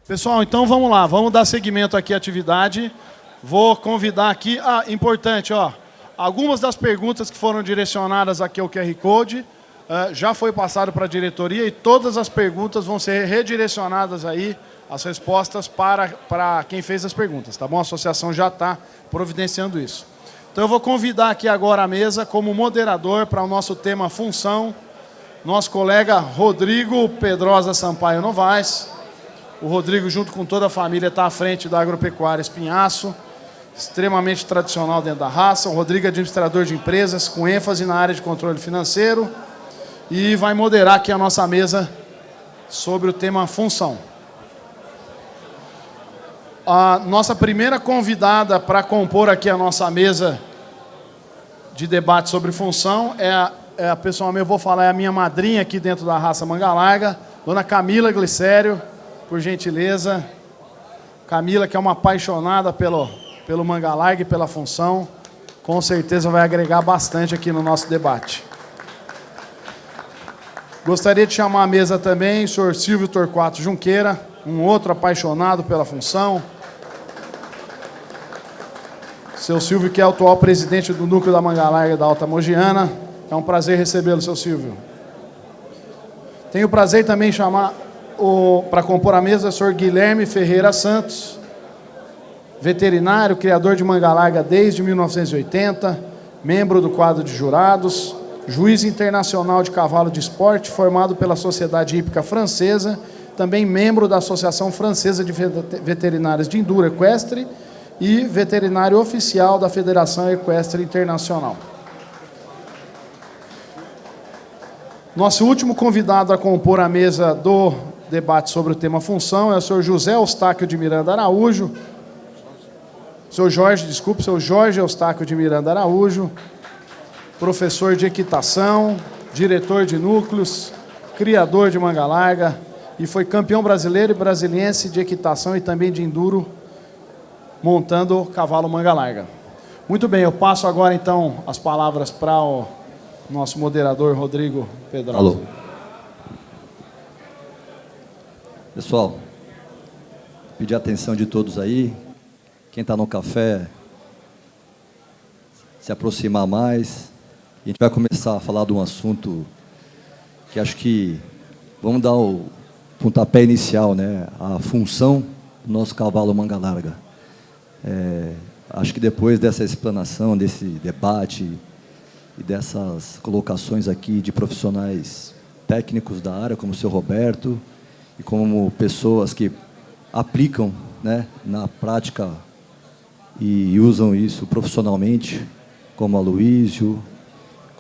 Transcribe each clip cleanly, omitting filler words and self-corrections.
Pessoal, então vamos lá, vamos dar seguimento aqui à atividade. Vou convidar aqui, importante, algumas das perguntas que foram direcionadas aqui ao QR Code já foi passado para a diretoria e todas as perguntas vão ser redirecionadas aí, as respostas para quem fez as perguntas, tá bom? A associação já está providenciando isso. Então eu vou convidar aqui agora a mesa como moderador para o nosso tema função, nosso colega Rodrigo Pedrosa Sampaio Novaes. O Rodrigo, junto com toda a família, está à frente da Agropecuária Espinhaço, extremamente tradicional dentro da raça. O Rodrigo é administrador de empresas, com ênfase na área de controle financeiro, e vai moderar aqui a nossa mesa sobre o tema função. A nossa primeira convidada para compor aqui a nossa mesa de debate sobre função pessoalmente eu vou falar, é a minha madrinha aqui dentro da raça Manga Larga, dona Camila Glicério, por gentileza. Camila, que é uma apaixonada pelo Manga Larga e pela função, com certeza vai agregar bastante aqui no nosso debate. Gostaria de chamar à mesa também o senhor Silvio Torquato Junqueira, um outro apaixonado pela função. Seu Silvio, que é o atual presidente do Núcleo da Manga Larga da Alta Mogiana. É um prazer recebê-lo, seu Silvio. Tenho o prazer também de chamar para compor a mesa o senhor Guilherme Ferreira Santos, veterinário, criador de Manga Larga desde 1980, membro do quadro de jurados, juiz internacional de cavalo de esporte, formado pela Sociedade Hípica Francesa, também membro da Associação Francesa de Veterinários de Enduro Equestre e veterinário oficial da Federação Equestre Internacional. Nosso último convidado a compor a mesa do debate sobre o tema função é o senhor José Eustáquio de Miranda Araújo. Seu Jorge Eustáquio de Miranda Araújo, professor de equitação, diretor de núcleos, criador de Manga Larga e foi campeão brasileiro e brasiliense de equitação e também de enduro, montando o cavalo Manga Larga. Muito bem, eu passo agora então as palavras para o nosso moderador Rodrigo Pedrosa. Alô. Pessoal, pedir a atenção de todos aí. Quem está no café, se aproximar mais. A gente vai começar a falar de um assunto que acho que vamos dar o pontapé inicial, né? A função do nosso cavalo Manga Larga. Acho que depois dessa explanação, desse debate e dessas colocações aqui de profissionais técnicos da área, como o seu Roberto, e como pessoas que aplicam, né, na prática e usam isso profissionalmente, como a Luísio,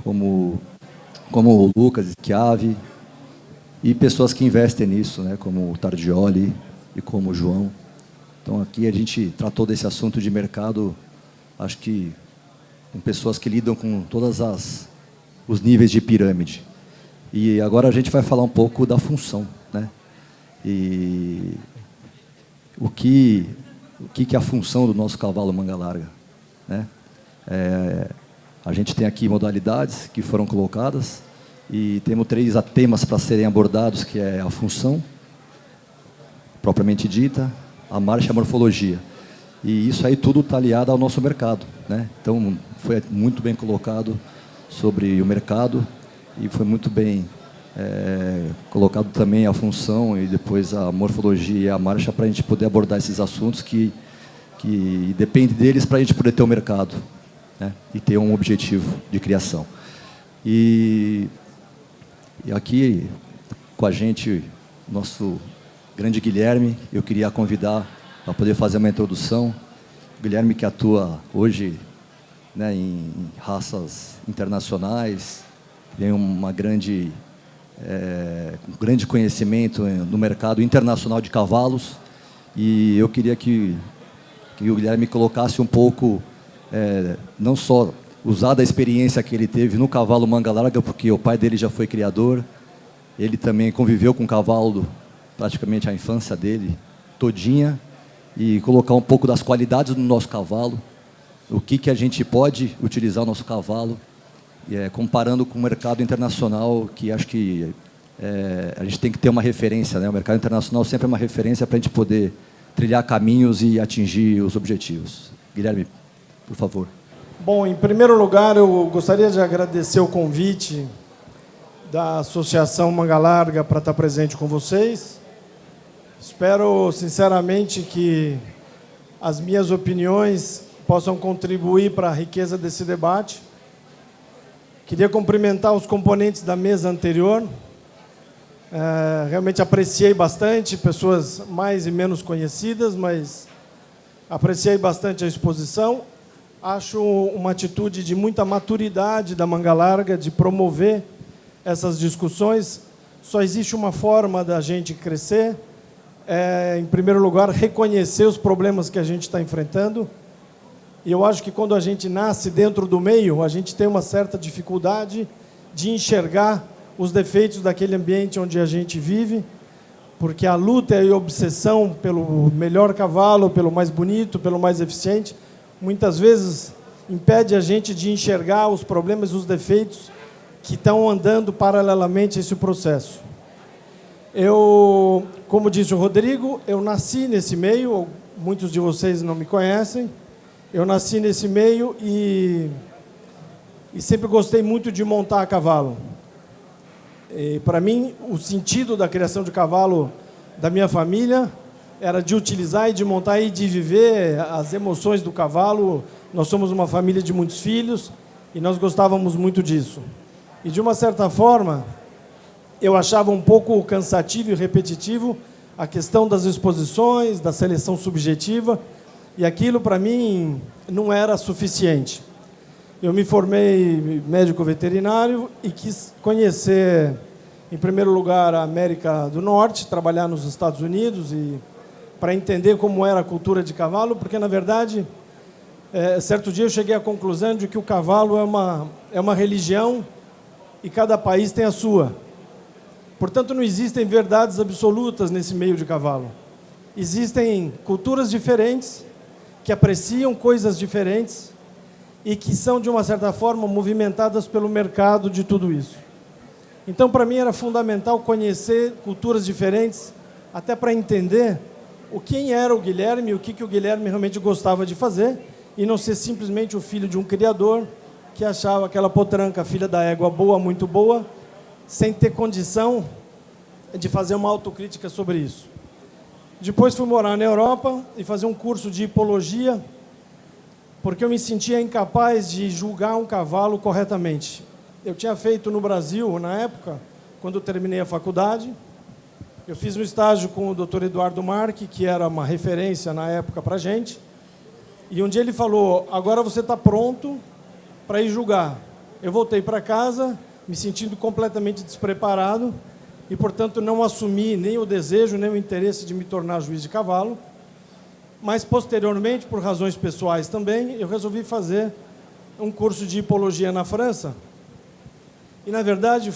como o Lucas Schiavi, e pessoas que investem nisso, né, como o Tardioli e como o João. Então, aqui a gente tratou desse assunto de mercado, acho que com pessoas que lidam com todos os níveis de pirâmide. E agora a gente vai falar um pouco da função, né? E o que é a função do nosso cavalo Manga Larga, né? A gente tem aqui modalidades que foram colocadas e temos 3 temas para serem abordados, que é a função, propriamente dita, a marcha e a morfologia. E isso aí tudo está aliado ao nosso mercado, né? Então, foi muito bem colocado sobre o mercado e foi muito bem colocado também a função e depois a morfologia e a marcha para a gente poder abordar esses assuntos que depende deles para a gente poder ter um mercado, né? E ter um objetivo de criação. E aqui com a gente, nosso grande Guilherme, eu queria convidar para poder fazer uma introdução. O Guilherme, que atua hoje, né, em raças internacionais, tem um grande conhecimento no mercado internacional de cavalos, e eu queria que o Guilherme colocasse um pouco, não só usar da experiência que ele teve no cavalo Manga Larga, porque o pai dele já foi criador, ele também conviveu com o cavalo praticamente a infância dele todinha, e colocar um pouco das qualidades do nosso cavalo, o que a gente pode utilizar o nosso cavalo, comparando com o mercado internacional, que acho que a gente tem que ter uma referência, né? O mercado internacional sempre é uma referência para a gente poder trilhar caminhos e atingir os objetivos. Guilherme, por favor. Bom, em primeiro lugar, eu gostaria de agradecer o convite da Associação Manga Larga para estar presente com vocês. Espero, sinceramente, que as minhas opiniões possam contribuir para a riqueza desse debate. Queria cumprimentar os componentes da mesa anterior. Realmente apreciei bastante, pessoas mais e menos conhecidas, mas apreciei bastante a exposição. Acho uma atitude de muita maturidade da Manga Larga de promover essas discussões. Só existe uma forma da gente crescer, em primeiro lugar, reconhecer os problemas que a gente está enfrentando. E eu acho que quando a gente nasce dentro do meio, a gente tem uma certa dificuldade de enxergar os defeitos daquele ambiente onde a gente vive, porque a luta e a obsessão pelo melhor cavalo, pelo mais bonito, pelo mais eficiente, muitas vezes impede a gente de enxergar os problemas e os defeitos que estão andando paralelamente a esse processo. Eu, como disse o Rodrigo, eu nasci nesse meio, muitos de vocês não me conhecem, eu nasci nesse meio e sempre gostei muito de montar a cavalo. Para mim, o sentido da criação de cavalo da minha família era de utilizar e de montar e de viver as emoções do cavalo. Nós somos uma família de muitos filhos e nós gostávamos muito disso. E, de uma certa forma, eu achava um pouco cansativo e repetitivo a questão das exposições, da seleção subjetiva, e aquilo, para mim, não era suficiente. Eu me formei médico veterinário e quis conhecer, em primeiro lugar, a América do Norte, trabalhar nos Estados Unidos e para entender como era a cultura de cavalo, porque, na verdade, certo dia eu cheguei à conclusão de que o cavalo é uma religião e cada país tem a sua. Portanto, não existem verdades absolutas nesse meio de cavalo. Existem culturas diferentes que apreciam coisas diferentes e que são, de uma certa forma, movimentadas pelo mercado de tudo isso. Então, para mim, era fundamental conhecer culturas diferentes, até para entender quem era o Guilherme e o que o Guilherme realmente gostava de fazer, e não ser simplesmente o filho de um criador que achava aquela potranca, filha da égua boa, muito boa, sem ter condição de fazer uma autocrítica sobre isso. Depois fui morar na Europa e fazer um curso de hipologia, porque eu me sentia incapaz de julgar um cavalo corretamente. Eu tinha feito no Brasil, na época, quando eu terminei a faculdade, eu fiz um estágio com o Dr. Eduardo Marque, que era uma referência na época para a gente, e um dia ele falou: agora você está pronto para ir julgar. Eu voltei para casa, me sentindo completamente despreparado, e, portanto, não assumi nem o desejo, nem o interesse de me tornar juiz de cavalo. Mas, posteriormente, por razões pessoais também, eu resolvi fazer um curso de hipologia na França. E, na verdade,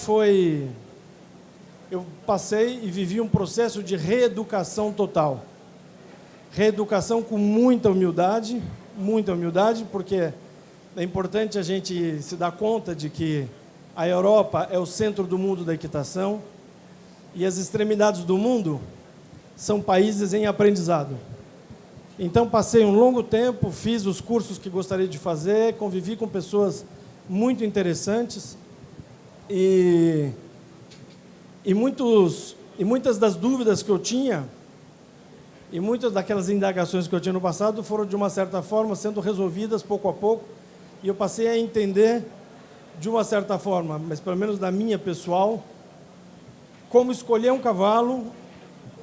eu passei e vivi um processo de reeducação total. Reeducação com muita humildade, porque é importante a gente se dar conta de que a Europa é o centro do mundo da equitação e as extremidades do mundo são países em aprendizado. Então, passei um longo tempo, fiz os cursos que gostaria de fazer, convivi com pessoas muito interessantes e muitas das dúvidas que eu tinha e muitas daquelas indagações que eu tinha no passado foram, de uma certa forma, sendo resolvidas pouco a pouco, e eu passei a entender, de uma certa forma, mas pelo menos da minha pessoal, como escolher um cavalo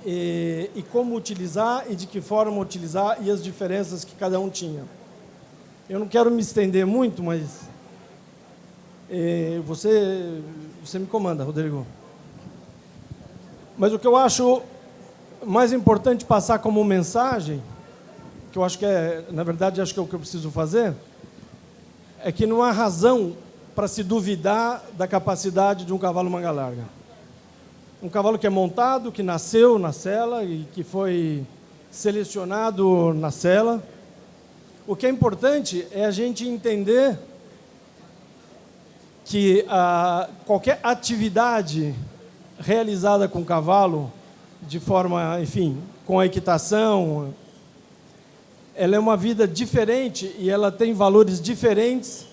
e como utilizar e de que forma utilizar e as diferenças que cada um tinha. Eu não quero me estender muito, mas você me comanda, Rodrigo. Mas o que eu acho mais importante passar como mensagem, que eu acho que na verdade, acho que é o que eu preciso fazer, é que não há razão para se duvidar da capacidade de um cavalo manga larga. Um cavalo que é montado, que nasceu na sela e que foi selecionado na sela. O que é importante é a gente entender que qualquer atividade realizada com o cavalo, de forma, enfim, com a equitação, ela é uma vida diferente e ela tem valores diferentes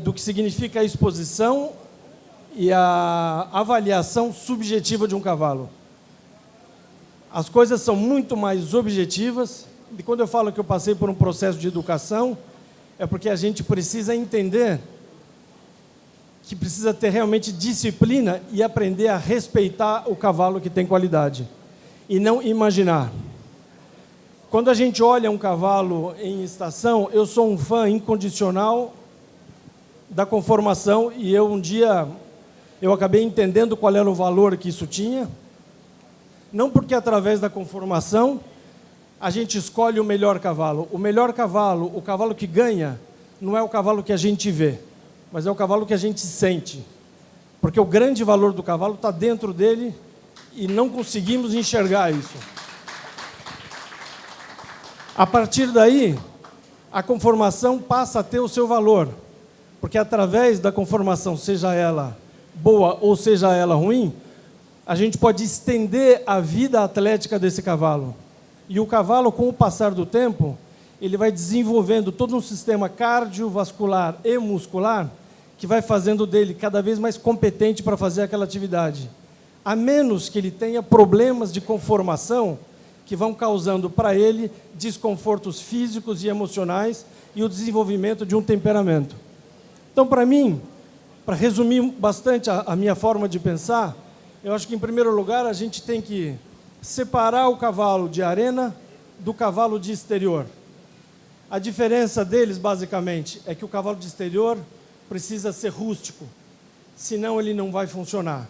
do que significa a exposição e a avaliação subjetiva de um cavalo. As coisas são muito mais objetivas, e quando eu falo que eu passei por um processo de educação, é porque a gente precisa entender que precisa ter realmente disciplina e aprender a respeitar o cavalo que tem qualidade, e não imaginar. Quando a gente olha um cavalo em estação, eu sou um fã incondicional da conformação, e um dia eu acabei entendendo qual era o valor que isso tinha, não porque através da conformação a gente escolhe o melhor cavalo. O melhor cavalo, o cavalo que ganha, não é o cavalo que a gente vê, mas é o cavalo que a gente sente. Porque o grande valor do cavalo está dentro dele e não conseguimos enxergar isso. A partir daí, a conformação passa a ter o seu valor, porque através da conformação, seja ela boa ou seja ela ruim, a gente pode estender a vida atlética desse cavalo. E o cavalo, com o passar do tempo, ele vai desenvolvendo todo um sistema cardiovascular e muscular que vai fazendo dele cada vez mais competente para fazer aquela atividade. A menos que ele tenha problemas de conformação que vão causando para ele desconfortos físicos e emocionais e o desenvolvimento de um temperamento. Então, para mim, para resumir bastante a minha forma de pensar, eu acho que, em primeiro lugar, a gente tem que separar o cavalo de arena do cavalo de exterior. A diferença deles, basicamente, é que o cavalo de exterior precisa ser rústico, senão ele não vai funcionar.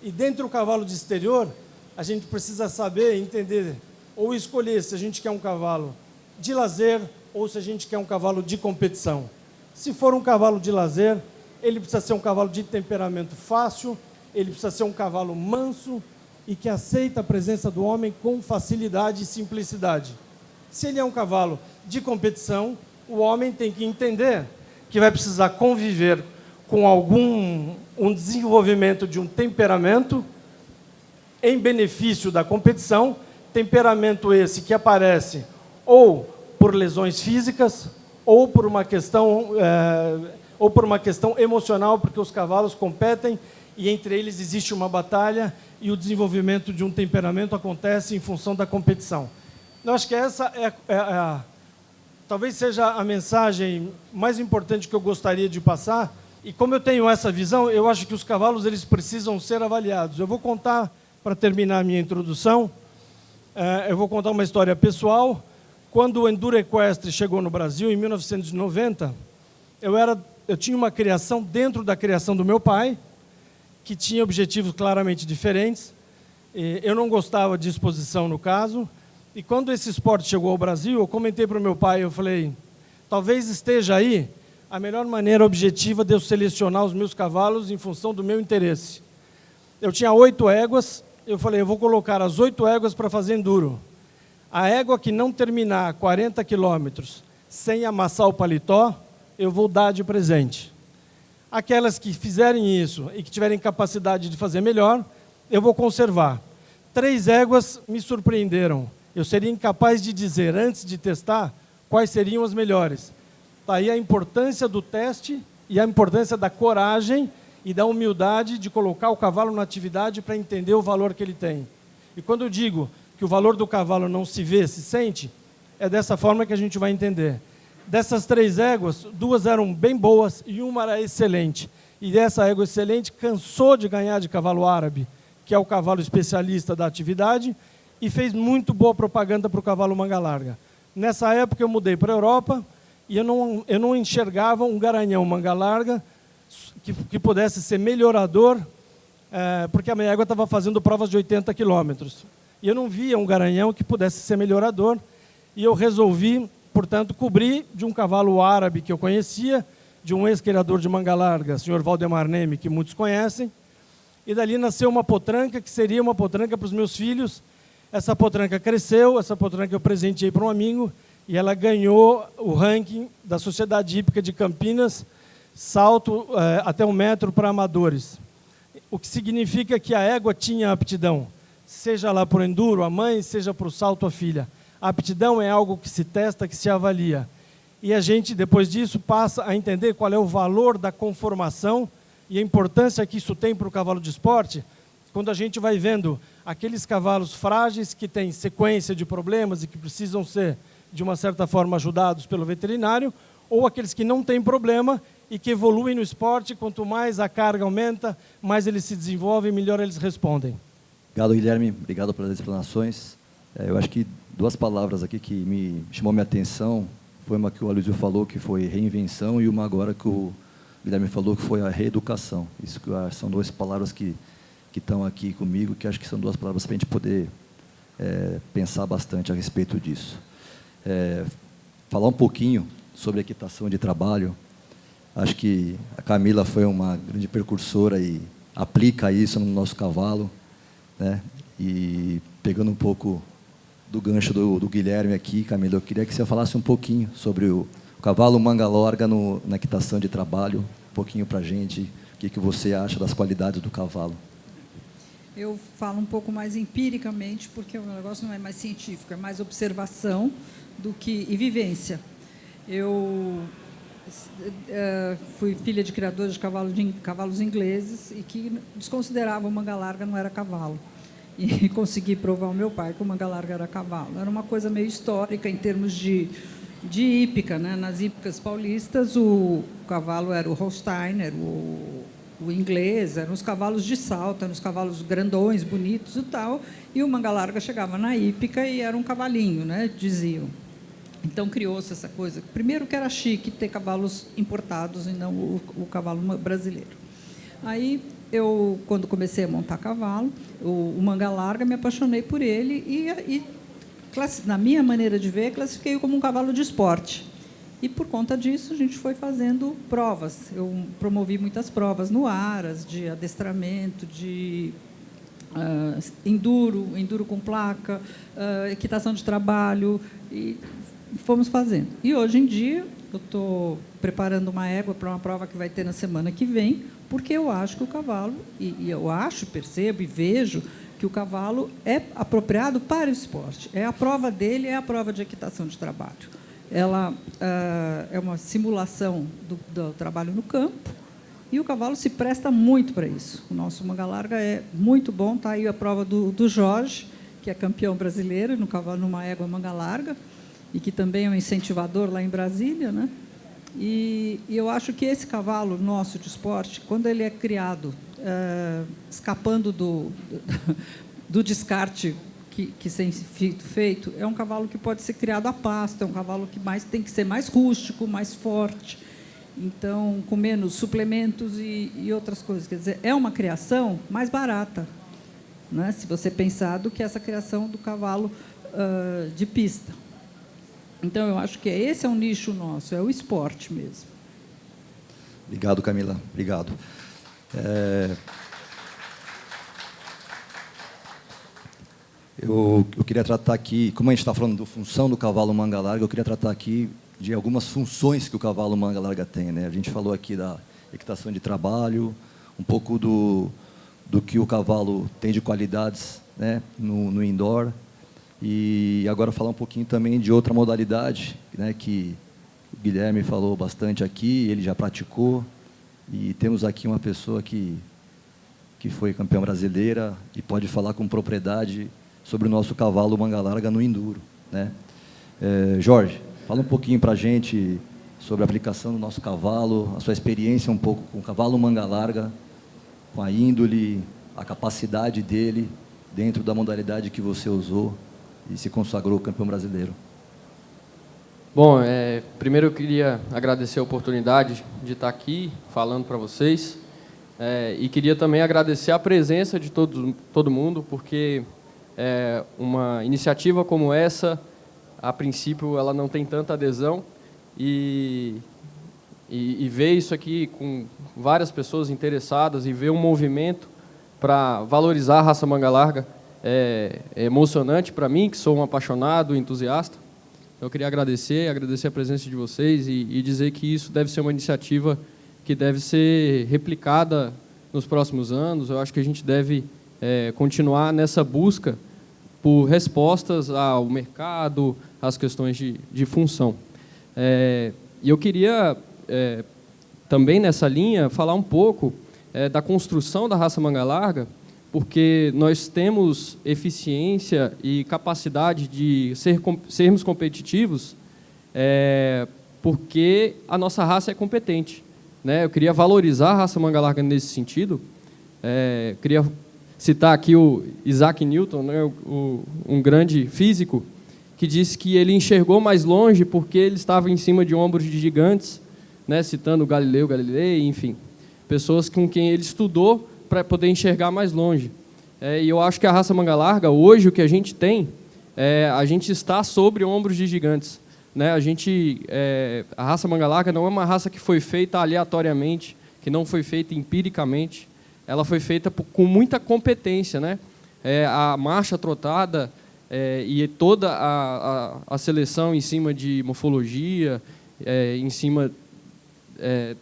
E dentro do cavalo de exterior, a gente precisa saber, entender, ou escolher se a gente quer um cavalo de lazer ou se a gente quer um cavalo de competição. Se for um cavalo de lazer, ele precisa ser um cavalo de temperamento fácil, ele precisa ser um cavalo manso e que aceita a presença do homem com facilidade e simplicidade. Se ele é um cavalo de competição, o homem tem que entender que vai precisar conviver com um desenvolvimento de um temperamento em benefício da competição, temperamento esse que aparece ou por lesões físicas ou por uma questão emocional, porque os cavalos competem e entre eles existe uma batalha e o desenvolvimento de um temperamento acontece em função da competição. Eu acho que essa talvez seja a mensagem mais importante que eu gostaria de passar. E como eu tenho essa visão, eu acho que os cavalos eles precisam ser avaliados. Eu vou contar, para terminar a minha introdução, eu vou contar uma história pessoal. Quando o Enduro Equestre chegou no Brasil, em 1990, eu tinha uma criação dentro da criação do meu pai, que tinha objetivos claramente diferentes. Eu não gostava de exposição no caso. E quando esse esporte chegou ao Brasil, eu comentei para o meu pai, eu falei, talvez esteja aí a melhor maneira objetiva de eu selecionar os meus cavalos em função do meu interesse. Eu tinha 8 éguas, eu falei, eu vou colocar as 8 éguas para fazer enduro. A égua que não terminar 40 quilômetros sem amassar o paletó, eu vou dar de presente. Aquelas que fizerem isso e que tiverem capacidade de fazer melhor, eu vou conservar. 3 éguas me surpreenderam. Eu seria incapaz de dizer, antes de testar, quais seriam as melhores. Daí a importância do teste e a importância da coragem e da humildade de colocar o cavalo na atividade para entender o valor que ele tem. E quando eu digo que o valor do cavalo não se vê, se sente, é dessa forma que a gente vai entender. Dessas 3 éguas, 2 eram bem boas e uma era excelente. E dessa égua excelente cansou de ganhar de cavalo árabe, que é o cavalo especialista da atividade, e fez muito boa propaganda para o cavalo manga larga. Nessa época eu mudei para a Europa e eu não enxergava um garanhão manga larga que pudesse ser melhorador, porque a minha égua estava fazendo provas de 80 quilômetros. E eu não via um garanhão que pudesse ser melhorador, e eu resolvi, portanto, cobrir de um cavalo árabe que eu conhecia, de um ex-criador de manga larga, o senhor Valdemar Neme, que muitos conhecem, e dali nasceu uma potranca, que seria uma potranca para os meus filhos. Essa potranca cresceu, essa potranca eu presenteei para um amigo, e ela ganhou o ranking da Sociedade Hípica de Campinas, salto até 1 metro para amadores. o que significa que a égua tinha aptidão, seja lá para o enduro, a mãe, seja para o salto, a filha. A aptidão é algo que se testa, que se avalia. E a gente, depois disso, passa a entender qual é o valor da conformação e a importância que isso tem para o cavalo de esporte, quando a gente vai vendo aqueles cavalos frágeis que têm sequência de problemas e que precisam ser, de uma certa forma, ajudados pelo veterinário, ou aqueles que não têm problema e que evoluem no esporte, quanto mais a carga aumenta, mais eles se desenvolvem, melhor eles respondem. Obrigado, Guilherme. Obrigado pelas explanações. Eu acho que 2 palavras aqui que me chamou minha atenção, foi uma que o Aloysio falou, que foi reinvenção, e uma agora que o Guilherme falou, que foi a reeducação. Isso são 2 palavras que estão aqui comigo, que acho que são 2 palavras para a gente poder pensar bastante a respeito disso. Falar um pouquinho sobre a equitação de trabalho. Acho que a Camila foi uma grande precursora e aplica isso no nosso cavalo, né? E pegando um pouco do gancho do Guilherme aqui, Camila, eu queria que você falasse um pouquinho sobre o cavalo manga larga na equitação de trabalho, um pouquinho para a gente, o que você acha das qualidades do cavalo. Eu falo um pouco mais empiricamente, porque o negócio não é mais científico, é mais observação e vivência. Eu fui filha de criadores de cavalos ingleses e que desconsideravam o manga larga não era cavalo. E consegui provar ao meu pai que o manga larga era cavalo. Era uma coisa meio histórica em termos de hípica, né? Nas hípicas paulistas, o cavalo era o Holstein, era o inglês, eram os cavalos de salto, eram os cavalos grandões, bonitos e tal, e o manga larga chegava na hípica e era um cavalinho, né? Diziam. Então criou-se essa coisa. Primeiro que era chique ter cavalos importados e não o cavalo brasileiro. Aí eu, quando comecei a montar cavalo, o manga larga, me apaixonei por ele e na minha maneira de ver, classifiquei como um cavalo de esporte. E, por conta disso, a gente foi fazendo provas. Eu promovi muitas provas no Aras, de adestramento, de enduro com placa, equitação de trabalho, e fomos fazendo. E, hoje em dia, eu estou preparando uma égua para uma prova que vai ter na semana que vem, porque eu acho que o cavalo, e eu acho, percebo e vejo que o cavalo é apropriado para o esporte. A prova dele é a prova de equitação de trabalho. Ela é uma simulação do trabalho no campo, e o cavalo se presta muito para isso. O nosso manga larga é muito bom. Está aí a prova do Jorge, que é campeão brasileiro no cavalo, numa égua manga larga, e que também é um incentivador lá em Brasília, né? E eu acho que esse cavalo nosso de esporte, quando ele é criado escapando do descarte que tem sido feito, é um cavalo que pode ser criado a pasto, é um cavalo que tem que ser mais rústico, mais forte, então com menos suplementos e outras coisas. Quer dizer, é uma criação mais barata, né? Se você pensar do que essa criação do cavalo de pista. Então, eu acho que esse é um nicho nosso, é o esporte mesmo. Obrigado, Camila. Obrigado. Eu queria tratar aqui, como a gente está falando da função do cavalo manga larga, eu queria tratar aqui de algumas funções que o cavalo manga larga tem, né? A gente falou aqui da equitação de trabalho, um pouco do que o cavalo tem de qualidades, né, no indoor, e agora falar um pouquinho também de outra modalidade, né, que o Guilherme falou bastante aqui, ele já praticou, e temos aqui uma pessoa que foi campeã brasileira e pode falar com propriedade sobre o nosso cavalo manga larga no enduro, né? Jorge, fala um pouquinho para a gente sobre a aplicação do nosso cavalo, a sua experiência um pouco com o cavalo manga larga, com a índole, a capacidade dele dentro da modalidade que você usou e se consagrou campeão brasileiro. Bom, primeiro eu queria agradecer a oportunidade de estar aqui falando para vocês, e queria também agradecer a presença de todo mundo, porque uma iniciativa como essa, a princípio, ela não tem tanta adesão, e ver isso aqui com várias pessoas interessadas e ver um movimento para valorizar a raça manga larga é emocionante para mim, que sou um apaixonado, entusiasta. Eu queria agradecer a presença de vocês e dizer que isso deve ser uma iniciativa que deve ser replicada nos próximos anos. Eu acho que a gente deve continuar nessa busca por respostas ao mercado, às questões de função. E eu queria, também nessa linha, falar um pouco da construção da raça manga larga, porque nós temos eficiência e capacidade de sermos competitivos, porque a nossa raça é competente, né? Eu queria valorizar a raça manga larga nesse sentido. Queria citar aqui o Isaac Newton, né, um grande físico, que disse que ele enxergou mais longe porque ele estava em cima de ombros de gigantes, né, citando Galileu Galilei, enfim, pessoas com quem ele estudou para poder enxergar mais longe. E eu acho que a raça manga larga, hoje, o que a gente tem, a gente está sobre ombros de gigantes, né? A raça manga larga não é uma raça que foi feita aleatoriamente, que não foi feita empiricamente. Ela foi feita com muita competência, né? A marcha trotada e toda a seleção em cima de morfologia, em cima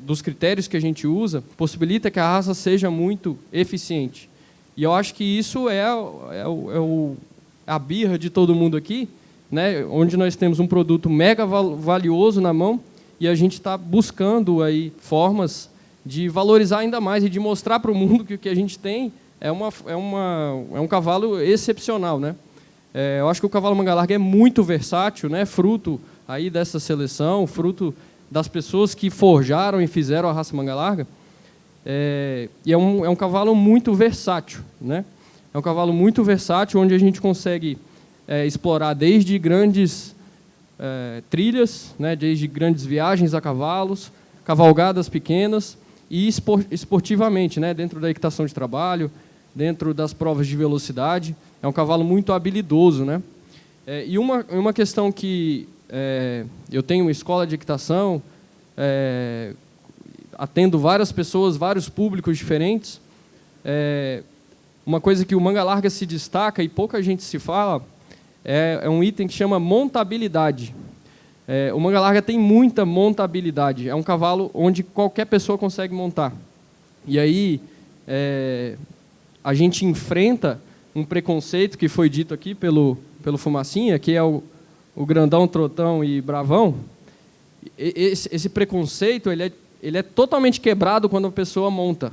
dos critérios que a gente usa, possibilita que a raça seja muito eficiente. E eu acho que isso é a birra de todo mundo aqui, né? Onde nós temos um produto mega valioso na mão e a gente está buscando aí formas de valorizar ainda mais e de mostrar para o mundo que o que a gente tem é um cavalo excepcional, né? Eu acho que o cavalo manga larga é muito versátil, né? Fruto aí dessa seleção, fruto das pessoas que forjaram e fizeram a raça manga larga. E é um cavalo muito versátil, né? É um cavalo muito versátil, onde a gente consegue explorar desde grandes trilhas, né? Desde grandes viagens a cavalos, cavalgadas pequenas, e esportivamente, né, dentro da equitação de trabalho, dentro das provas de velocidade. É um cavalo muito habilidoso, né? E uma questão que eu tenho uma escola de equitação, atendo várias pessoas, vários públicos diferentes. Uma coisa que o manga larga se destaca e pouca gente se fala é um item que chama montabilidade. O manga larga tem muita montabilidade. É um cavalo onde qualquer pessoa consegue montar. E aí a gente enfrenta um preconceito que foi dito aqui pelo Fumacinha, que é o grandão, trotão e bravão. Esse preconceito ele é totalmente quebrado quando a pessoa monta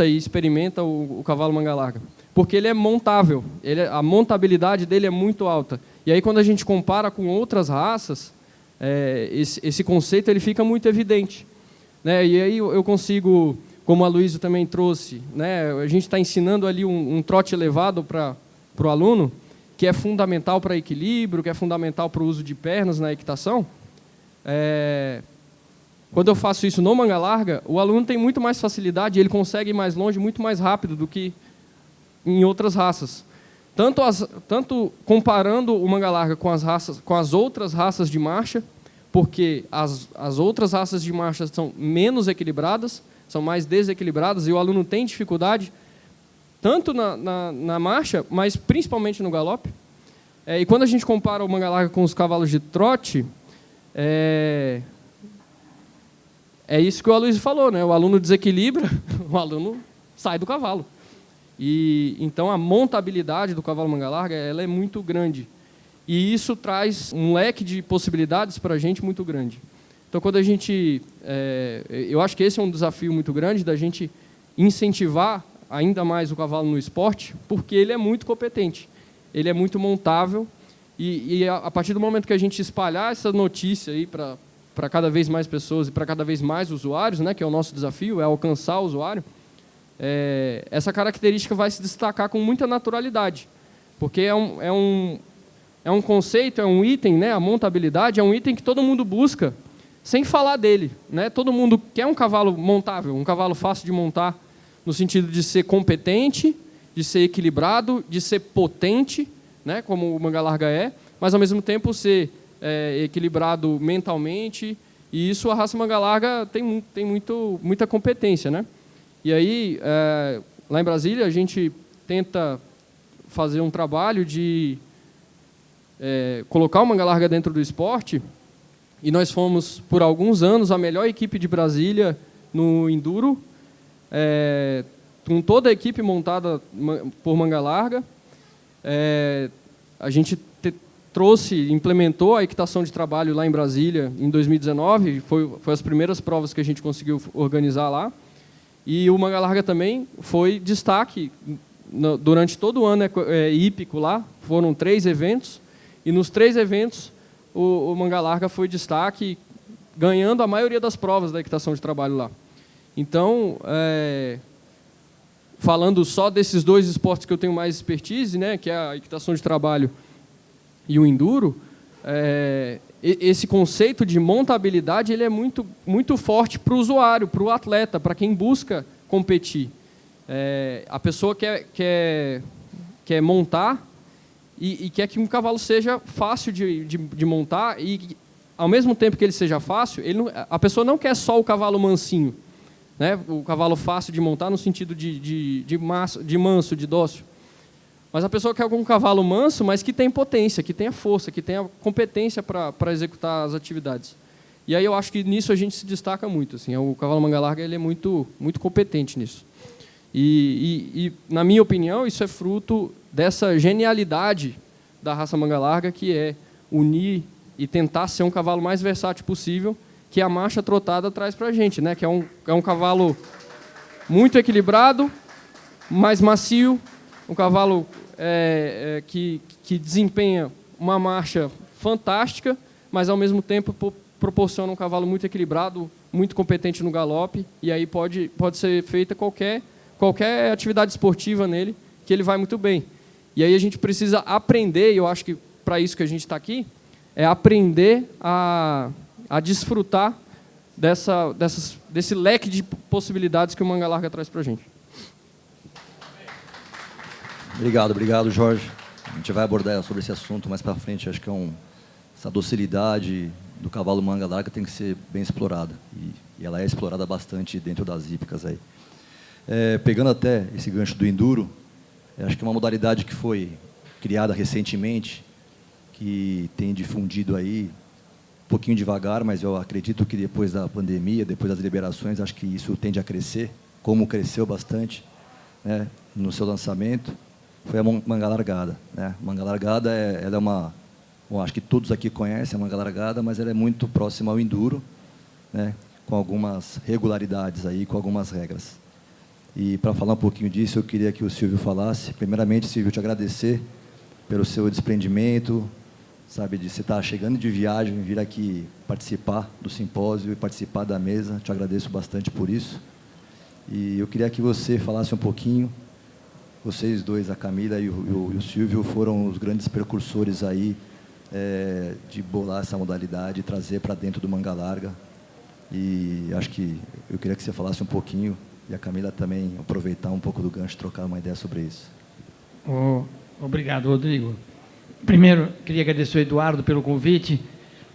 e experimenta o cavalo manga larga. Porque ele é montável, a montabilidade dele é muito alta. E aí, quando a gente compara com outras raças, esse conceito ele fica muito evidente, né? E aí eu consigo, como a Luísa também trouxe, né? A gente está ensinando ali um trote elevado para o aluno, que é fundamental para equilíbrio, que é fundamental para o uso de pernas na equitação. Quando eu faço isso no manga larga, o aluno tem muito mais facilidade, ele consegue ir mais longe muito mais rápido do que em outras raças. Tanto comparando o manga larga com as outras raças de marcha, porque as outras raças de marcha são menos equilibradas, são mais desequilibradas, e o aluno tem dificuldade, tanto na marcha, mas principalmente no galope. E quando a gente compara o manga larga com os cavalos de trote, é isso que o Aloysio falou, né? O aluno desequilibra, o aluno sai do cavalo. E então a montabilidade do cavalo manga larga ela é muito grande. E isso traz um leque de possibilidades para a gente muito grande. Então, quando a gente... eu acho que esse é um desafio muito grande da gente incentivar ainda mais o cavalo no esporte, porque ele é muito competente, ele é muito montável, e a partir do momento que a gente espalhar essa notícia aí para cada vez mais pessoas e para cada vez mais usuários, né, que é o nosso desafio, é alcançar o usuário, essa característica vai se destacar com muita naturalidade, porque é um conceito, é um item, né, a montabilidade é um item que todo mundo busca, sem falar dele, né? Todo mundo quer um cavalo montável, um cavalo fácil de montar, no sentido de ser competente, de ser equilibrado, de ser potente, né, como o manga larga é, mas ao mesmo tempo ser equilibrado mentalmente, e isso a raça manga larga tem muita competência, né? E aí, lá em Brasília, a gente tenta fazer um trabalho de colocar o manga larga dentro do esporte, e nós fomos, por alguns anos, a melhor equipe de Brasília no enduro, com toda a equipe montada por Manga Larga. A gente implementou a equitação de trabalho lá em Brasília em 2019, foi as primeiras provas que a gente conseguiu organizar lá. E o Manga Larga também foi destaque durante todo o ano hípico lá, foram 3 eventos, e nos 3 eventos o Manga Larga foi destaque, ganhando a maioria das provas da equitação de trabalho lá. Então, falando só desses 2 esportes que eu tenho mais expertise, né, que é a equitação de trabalho e o enduro, esse conceito de montabilidade ele é muito, muito forte para o usuário, para o atleta, para quem busca competir. A pessoa quer montar e quer que um cavalo seja fácil de montar e, ao mesmo tempo que ele seja fácil, a pessoa não quer só o cavalo mansinho, né? O cavalo fácil de montar no sentido de manso, de dócil. Mas a pessoa quer algum cavalo manso, mas que tem potência, que tenha força, que tenha competência para executar as atividades. E aí eu acho que nisso a gente se destaca muito. Assim, o cavalo Manga Larga ele é muito, muito competente nisso. E, na minha opinião, isso é fruto dessa genialidade da raça Manga Larga, que é unir e tentar ser um cavalo mais versátil possível, que a marcha trotada traz para a gente, né? Que é um cavalo muito equilibrado, mais macio, um cavalo que desempenha uma marcha fantástica, mas, ao mesmo tempo, proporciona um cavalo muito equilibrado, muito competente no galope, e aí pode ser feita qualquer atividade esportiva nele, que ele vai muito bem. E aí a gente precisa aprender, e eu acho que para isso que a gente está aqui, é aprender a desfrutar desse leque de possibilidades que o Manga Larga traz para a gente. Obrigado, Jorge. A gente vai abordar sobre esse assunto mais para frente. Acho que essa docilidade do cavalo Manga Larga tem que ser bem explorada. E ela é explorada bastante dentro das hípicas aí. Pegando até esse gancho do enduro, acho que é uma modalidade que foi criada recentemente, que tem difundido aí, um pouquinho devagar, mas eu acredito que depois da pandemia, depois das liberações, acho que isso tende a crescer, como cresceu bastante, né, no seu lançamento, foi a Manga Largada, né? Manga Largada, ela é bom, acho que todos aqui conhecem a Manga Largada, mas ela é muito próxima ao enduro, né, com algumas regularidades aí, com algumas regras. E para falar um pouquinho disso, eu queria que o Silvio falasse. Primeiramente, Silvio, te agradecer pelo seu desprendimento, sabe, de você estar chegando de viagem, vir aqui participar do simpósio e participar da mesa. Te agradeço bastante por isso. E eu queria que você falasse um pouquinho. Vocês dois, a Camila e o Silvio, foram os grandes precursores aí de bolar essa modalidade e trazer para dentro do Manga Larga. E acho que eu queria que você falasse um pouquinho, e a Camila também aproveitar um pouco do gancho, trocar uma ideia sobre isso. Obrigado, Rodrigo. Primeiro, queria agradecer ao Eduardo pelo convite,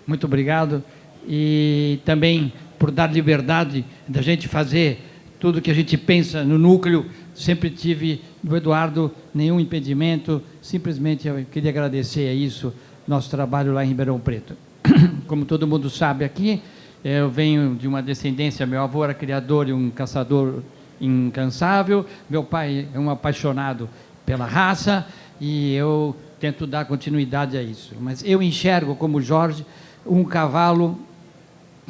muito obrigado, e também por dar liberdade da gente fazer tudo que a gente pensa no núcleo. Sempre tive do Eduardo nenhum impedimento, simplesmente eu queria agradecer a isso, nosso trabalho lá em Ribeirão Preto. Como todo mundo sabe aqui, eu venho de uma descendência, meu avô era criador e um caçador incansável, meu pai é um apaixonado pela raça, e eu tento dar continuidade a isso. Mas eu enxergo, como Jorge, um cavalo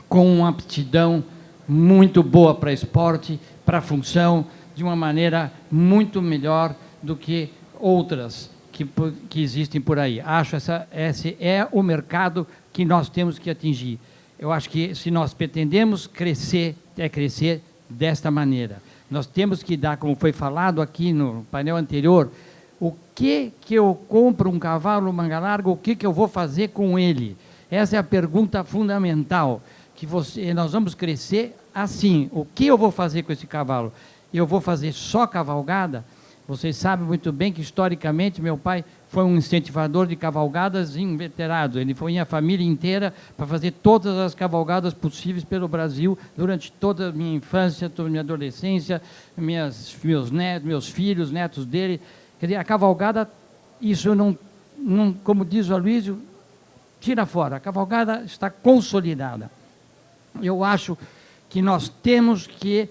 com uma aptidão muito boa para esporte, para função, de uma maneira muito melhor do que outras que existem por aí. Acho esse é o mercado que nós temos que atingir. Eu acho que, se nós pretendemos crescer, é crescer desta maneira. Nós temos que dar, como foi falado aqui no painel anterior, o que eu compro um cavalo Manga Larga, o que eu vou fazer com ele? Essa é a pergunta fundamental, que nós vamos crescer assim. O que eu vou fazer com esse cavalo? Eu vou fazer só cavalgada? Vocês sabem muito bem que, historicamente, meu pai foi um incentivador de cavalgadas inveterado. Ele foi a família inteira para fazer todas as cavalgadas possíveis pelo Brasil durante toda a minha infância, toda a minha adolescência, meus netos, meus filhos, netos dele. Quer dizer, a cavalgada, isso não, como diz o Aloysio, tira fora. A cavalgada está consolidada. Eu acho que nós temos que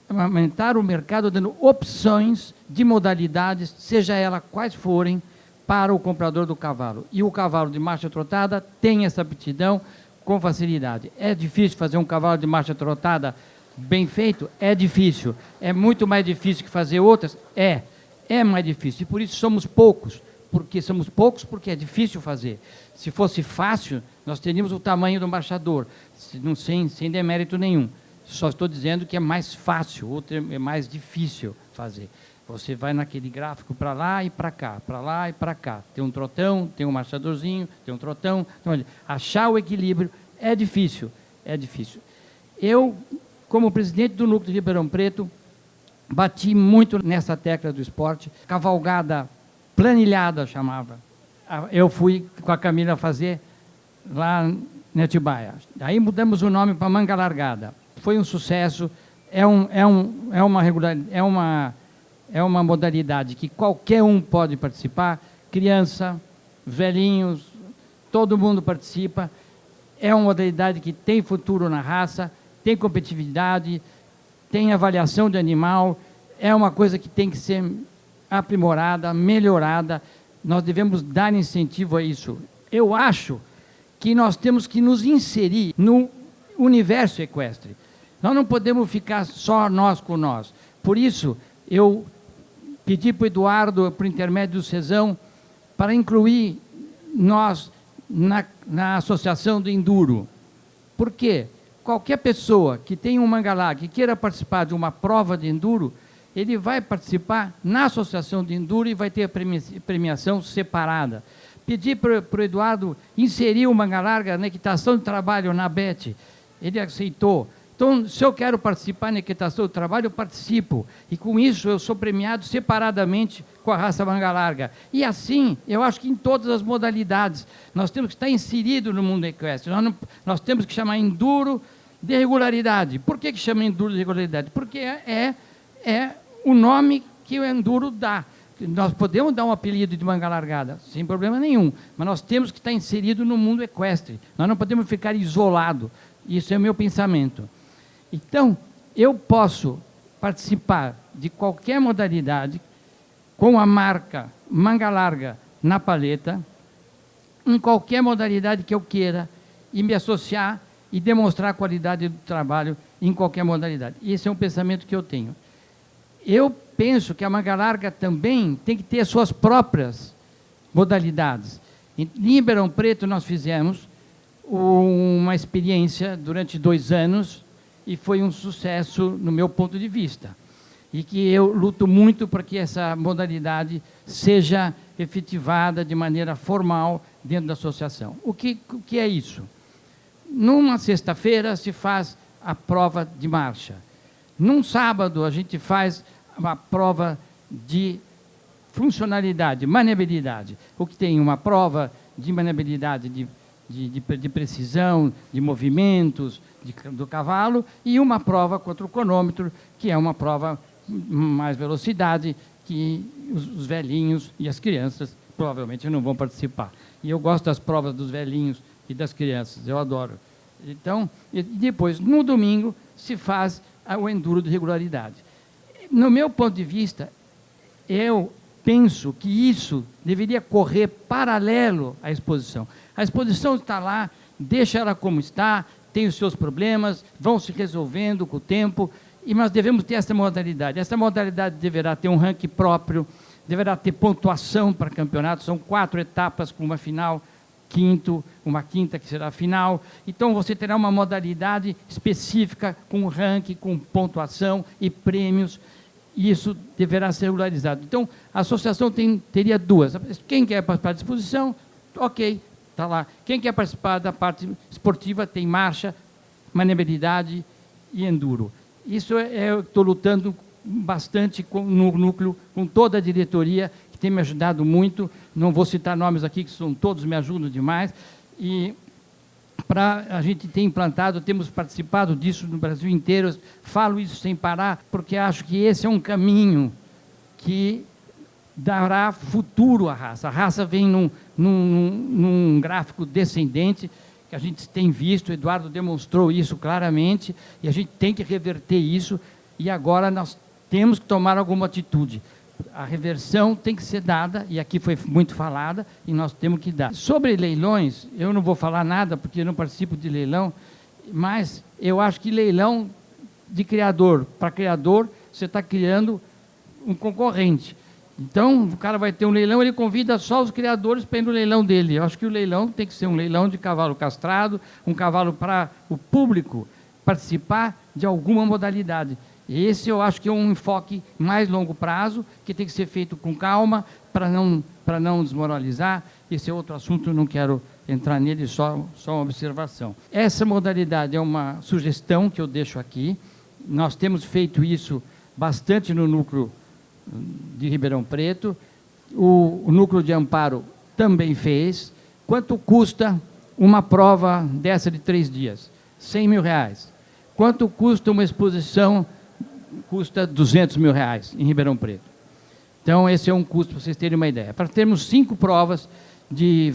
aumentar o mercado dando opções de modalidades, seja ela quais forem, para o comprador do cavalo. E o cavalo de marcha trotada tem essa aptidão com facilidade. É difícil fazer um cavalo de marcha trotada bem feito? É difícil. É muito mais difícil que fazer outras? É mais difícil. E por isso somos poucos. Porque é difícil fazer. Se fosse fácil, nós teríamos o tamanho do marchador, sem demérito nenhum. Só estou dizendo que é mais fácil, outro é mais difícil fazer. Você vai naquele gráfico para lá e para cá, para lá e para cá. Tem um trotão, tem um marchadorzinho, tem um trotão. Então, achar o equilíbrio é difícil, é difícil. Eu, como presidente do Núcleo de Ribeirão Preto, bati muito nessa tecla do esporte. Cavalgada planilhada chamava. Eu fui com a Camila fazer lá em Atibaia. Aí mudamos o nome para Manga Largada. Foi um sucesso, é uma modalidade que qualquer um pode participar, criança, velhinhos, todo mundo participa. É uma modalidade que tem futuro na raça, tem competitividade, tem avaliação de animal, é uma coisa que tem que ser aprimorada, melhorada. Nós devemos dar incentivo a isso. Eu acho que nós temos que nos inserir no universo equestre. Nós não podemos ficar só nós com nós. Por isso, eu pedi para o Eduardo, por intermédio do Cesão, para incluir nós na associação do Enduro. Por quê? Qualquer pessoa que tenha um mangalá, que queira participar de uma prova de Enduro, ele vai participar na associação de Enduro e vai ter a premiação separada. Pedi para o Eduardo inserir o Manga Larga na equitação de trabalho na BET. Ele aceitou. Então, se eu quero participar na equitação do trabalho, eu participo. E com isso eu sou premiado separadamente com a raça Manga Larga. E assim, eu acho que em todas as modalidades, nós temos que estar inseridos no mundo equestre. Nós temos que chamar Enduro de regularidade. Por que chama Enduro de regularidade? Porque é o nome que o Enduro dá. Nós podemos dar um apelido de Manga Largada, sem problema nenhum, mas nós temos que estar inseridos no mundo equestre. Nós não podemos ficar isolados. Isso é o meu pensamento. Então, eu posso participar de qualquer modalidade com a marca Manga Larga na paleta, em qualquer modalidade que eu queira, e me associar e demonstrar a qualidade do trabalho em qualquer modalidade. Esse é um pensamento que eu tenho. Eu penso que a Manga Larga também tem que ter as suas próprias modalidades. Em Ribeirão Preto nós fizemos uma experiência durante 2 anos e foi um sucesso no meu ponto de vista. E que eu luto muito para que essa modalidade seja efetivada de maneira formal dentro da associação. O que é isso? Numa sexta-feira se faz a prova de marcha. Num sábado a gente faz uma prova de funcionalidade, maniabilidade. O que tem uma prova de maniabilidade, de precisão, de movimentos do cavalo, e uma prova contra o cronômetro, que é uma prova mais velocidade, que os velhinhos e as crianças provavelmente não vão participar. E eu gosto das provas dos velhinhos e das crianças, eu adoro. Então, e depois, no domingo, se faz o enduro de regularidade. No meu ponto de vista, eu penso que isso deveria correr paralelo à exposição. A exposição está lá, deixa ela como está, tem os seus problemas, vão se resolvendo com o tempo, e nós devemos ter essa modalidade. Essa modalidade deverá ter um ranking próprio, deverá ter pontuação para campeonato, são 4 etapas com uma final, uma quinta que será a final. Então, você terá uma modalidade específica com ranking, com pontuação e prêmios, e isso deverá ser regularizado. Então, a associação teria 2. Quem quer participar da exposição, ok, está lá. Quem quer participar da parte esportiva, tem marcha, maniabilidade e enduro. Isso eu estou lutando bastante no núcleo, com toda a diretoria, que tem me ajudado muito. Não vou citar nomes aqui, que todos me ajudam demais. E a gente tem implantado, temos participado disso no Brasil inteiro. Falo isso sem parar, porque acho que esse é um caminho que dará futuro à raça. A raça vem num gráfico descendente, que a gente tem visto, o Eduardo demonstrou isso claramente, e a gente tem que reverter isso. e agora nós temos que tomar alguma atitude. A reversão tem que ser dada, e aqui foi muito falada, e nós temos que dar. Sobre leilões, eu não vou falar nada, porque eu não participo de leilão, mas eu acho que leilão de criador para criador, você está criando um concorrente. Então, o cara vai ter um leilão, ele convida só os criadores para ir no leilão dele. Eu acho que o leilão tem que ser um leilão de cavalo castrado, um cavalo para o público participar de alguma modalidade. Esse eu acho que é um enfoque mais longo prazo, que tem que ser feito com calma, para não desmoralizar. Esse é outro assunto, eu não quero entrar nele, só uma observação. Essa modalidade é uma sugestão que eu deixo aqui. Nós temos feito isso bastante no núcleo de Ribeirão Preto. O núcleo de Amparo também fez. Quanto custa uma prova dessa de 3 dias? R$100 mil. Quanto custa uma exposição? Custa R$200 mil em Ribeirão Preto. Então, esse é um custo, para vocês terem uma ideia. Para termos 5 provas de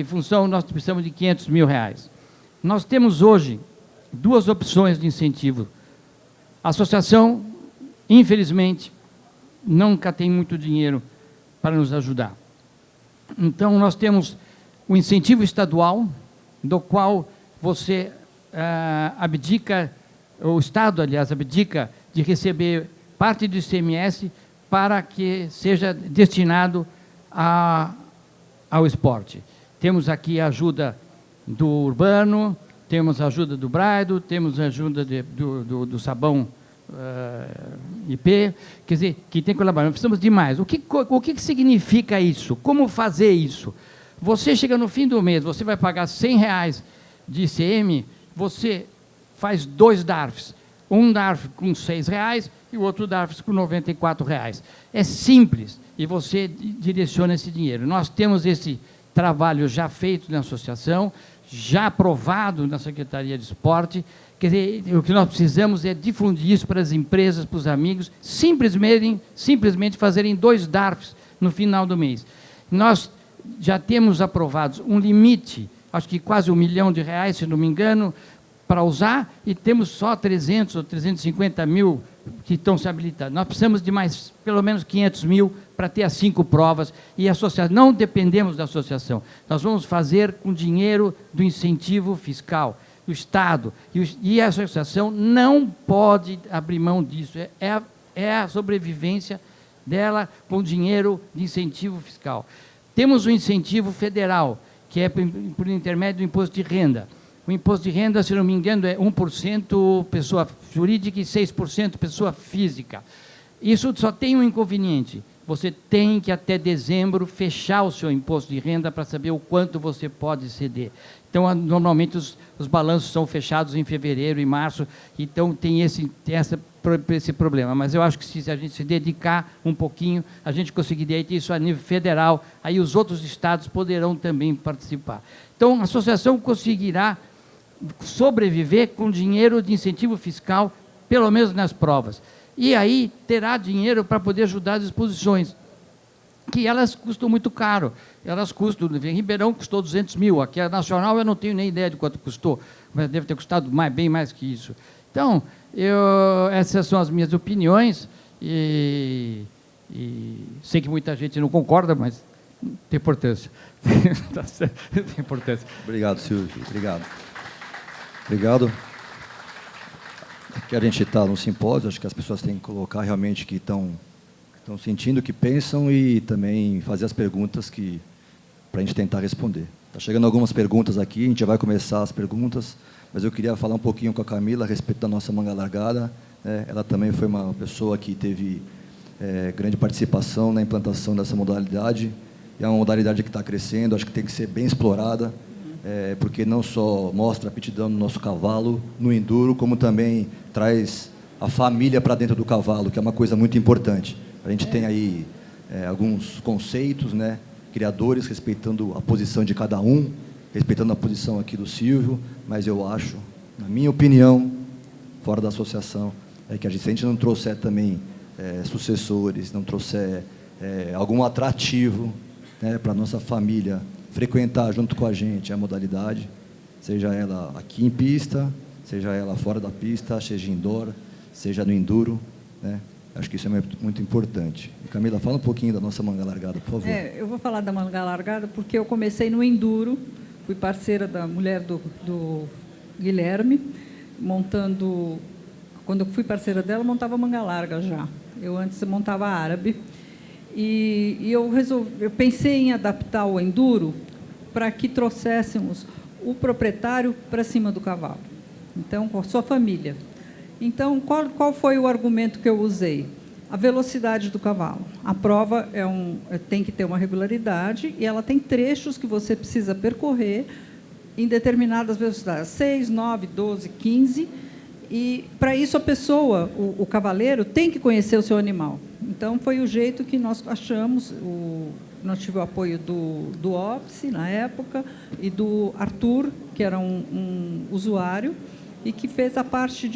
função, nós precisamos de R$500 mil. Nós temos hoje 2 opções de incentivo. A associação, infelizmente, nunca tem muito dinheiro para nos ajudar. Então, nós temos o incentivo estadual, do qual você abdica, o Estado, aliás, abdica de receber parte do ICMS para que seja destinado ao esporte. Temos aqui a ajuda do Urbano, temos a ajuda do Braido, temos a ajuda do Sabão IP, quer dizer, que tem que colaborar. Nós precisamos de mais. O que significa isso? Como fazer isso? Você chega no fim do mês, você vai pagar R$100 de ICM, você faz 2 DARFs. Um DARF com R$6 e o outro DARF com R$94. É simples, e você direciona esse dinheiro. Nós temos esse trabalho já feito na associação, já aprovado na Secretaria de Esporte. Quer dizer, o que nós precisamos é difundir isso para as empresas, para os amigos, simplesmente fazerem 2 DARFs no final do mês. Nós já temos aprovados um limite, acho que quase R$1 milhão, se não me engano, para usar, e temos só 300 ou 350 mil que estão se habilitando. Nós precisamos de mais, pelo menos 500 mil, para ter as 5 provas, e a associação, não dependemos da associação, nós vamos fazer com dinheiro do incentivo fiscal, do Estado, e a associação não pode abrir mão disso, é a sobrevivência dela com dinheiro de incentivo fiscal. Temos o incentivo federal, que é por intermédio do imposto de renda. O imposto de renda, se não me engano, é 1% pessoa jurídica e 6% pessoa física. Isso só tem um inconveniente. Você tem que, até dezembro, fechar o seu imposto de renda para saber o quanto você pode ceder. Então, normalmente, os balanços são fechados em fevereiro e março, então tem esse problema. Mas eu acho que se a gente se dedicar um pouquinho, a gente conseguiria ter isso a nível federal, aí os outros estados poderão também participar. Então, a associação conseguirá sobreviver com dinheiro de incentivo fiscal, pelo menos nas provas. E aí terá dinheiro para poder ajudar as exposições, que elas custam muito caro. Elas custam, em Ribeirão custou 200 mil, aqui a Nacional eu não tenho nem ideia de quanto custou, mas deve ter custado bem mais que isso. Então, essas são as minhas opiniões, e sei que muita gente não concorda, mas tem importância. Tem importância. Obrigado, Silvio. Obrigado. Obrigado. Aqui a gente está no simpósio, acho que as pessoas têm que colocar realmente que estão sentindo, que pensam, e também fazer as perguntas para a gente tentar responder. Está chegando algumas perguntas aqui, a gente já vai começar as perguntas, mas eu queria falar um pouquinho com a Camila a respeito da nossa manga largada. Ela também foi uma pessoa que teve grande participação na implantação dessa modalidade, e é uma modalidade que está crescendo, acho que tem que ser bem explorada, porque não só mostra a aptidão do nosso cavalo no enduro, como também traz a família para dentro do cavalo, que é uma coisa muito importante. A gente tem aí alguns conceitos, né, criadores, respeitando a posição de cada um, respeitando a posição aqui do Silvio, mas eu acho, na minha opinião, fora da associação, que se a gente não trouxer também sucessores, não trouxer algum atrativo, né, para a nossa família frequentar junto com a gente a modalidade, seja ela aqui em pista, seja ela fora da pista, seja indoor, seja no enduro, né? Acho que isso é muito importante. E Camila, fala um pouquinho da nossa manga largada, por favor. Eu vou falar da manga largada porque eu comecei no enduro, fui parceira da mulher do Guilherme, montando. Quando eu fui parceira dela, eu montava manga larga já. Eu antes montava árabe. E eu pensei em adaptar o enduro para que trouxéssemos o proprietário para cima do cavalo. Então, com a sua família. Então, qual foi o argumento que eu usei? A velocidade do cavalo. A prova tem que ter uma regularidade e ela tem trechos que você precisa percorrer em determinadas velocidades, 6, 9, 12, 15, e para isso a pessoa, o cavaleiro, tem que conhecer o seu animal. Então, foi o jeito que nós achamos, nós tivemos o apoio do Opsi, na época, e do Arthur, que era um usuário, e que fez a parte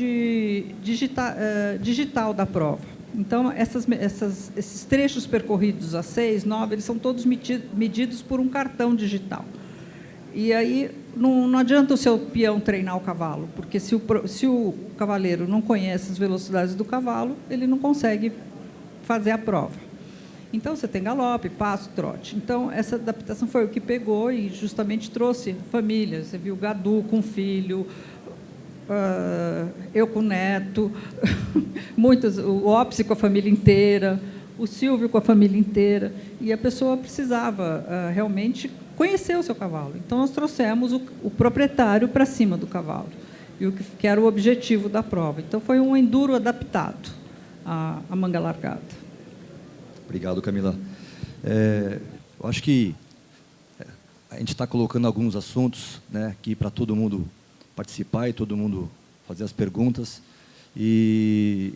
digital da prova. Então, esses trechos percorridos a 6, 9, eles são todos medidos por um cartão digital. E aí não adianta o seu peão treinar o cavalo, porque se o cavaleiro não conhece as velocidades do cavalo, ele não consegue fazer a prova. Então, você tem galope, passo, trote. Então, essa adaptação foi o que pegou e justamente trouxe família. Você viu o Gadu com filho, eu com o neto, o Opsi com a família inteira, o Silvio com a família inteira, e a pessoa precisava realmente conhecer o seu cavalo. Então, nós trouxemos o proprietário para cima do cavalo, e que era o objetivo da prova. Então, foi um enduro adaptado à manga largada. Obrigado, Camila. Eu acho que a gente está colocando alguns assuntos, né, aqui para todo mundo participar e todo mundo fazer as perguntas. E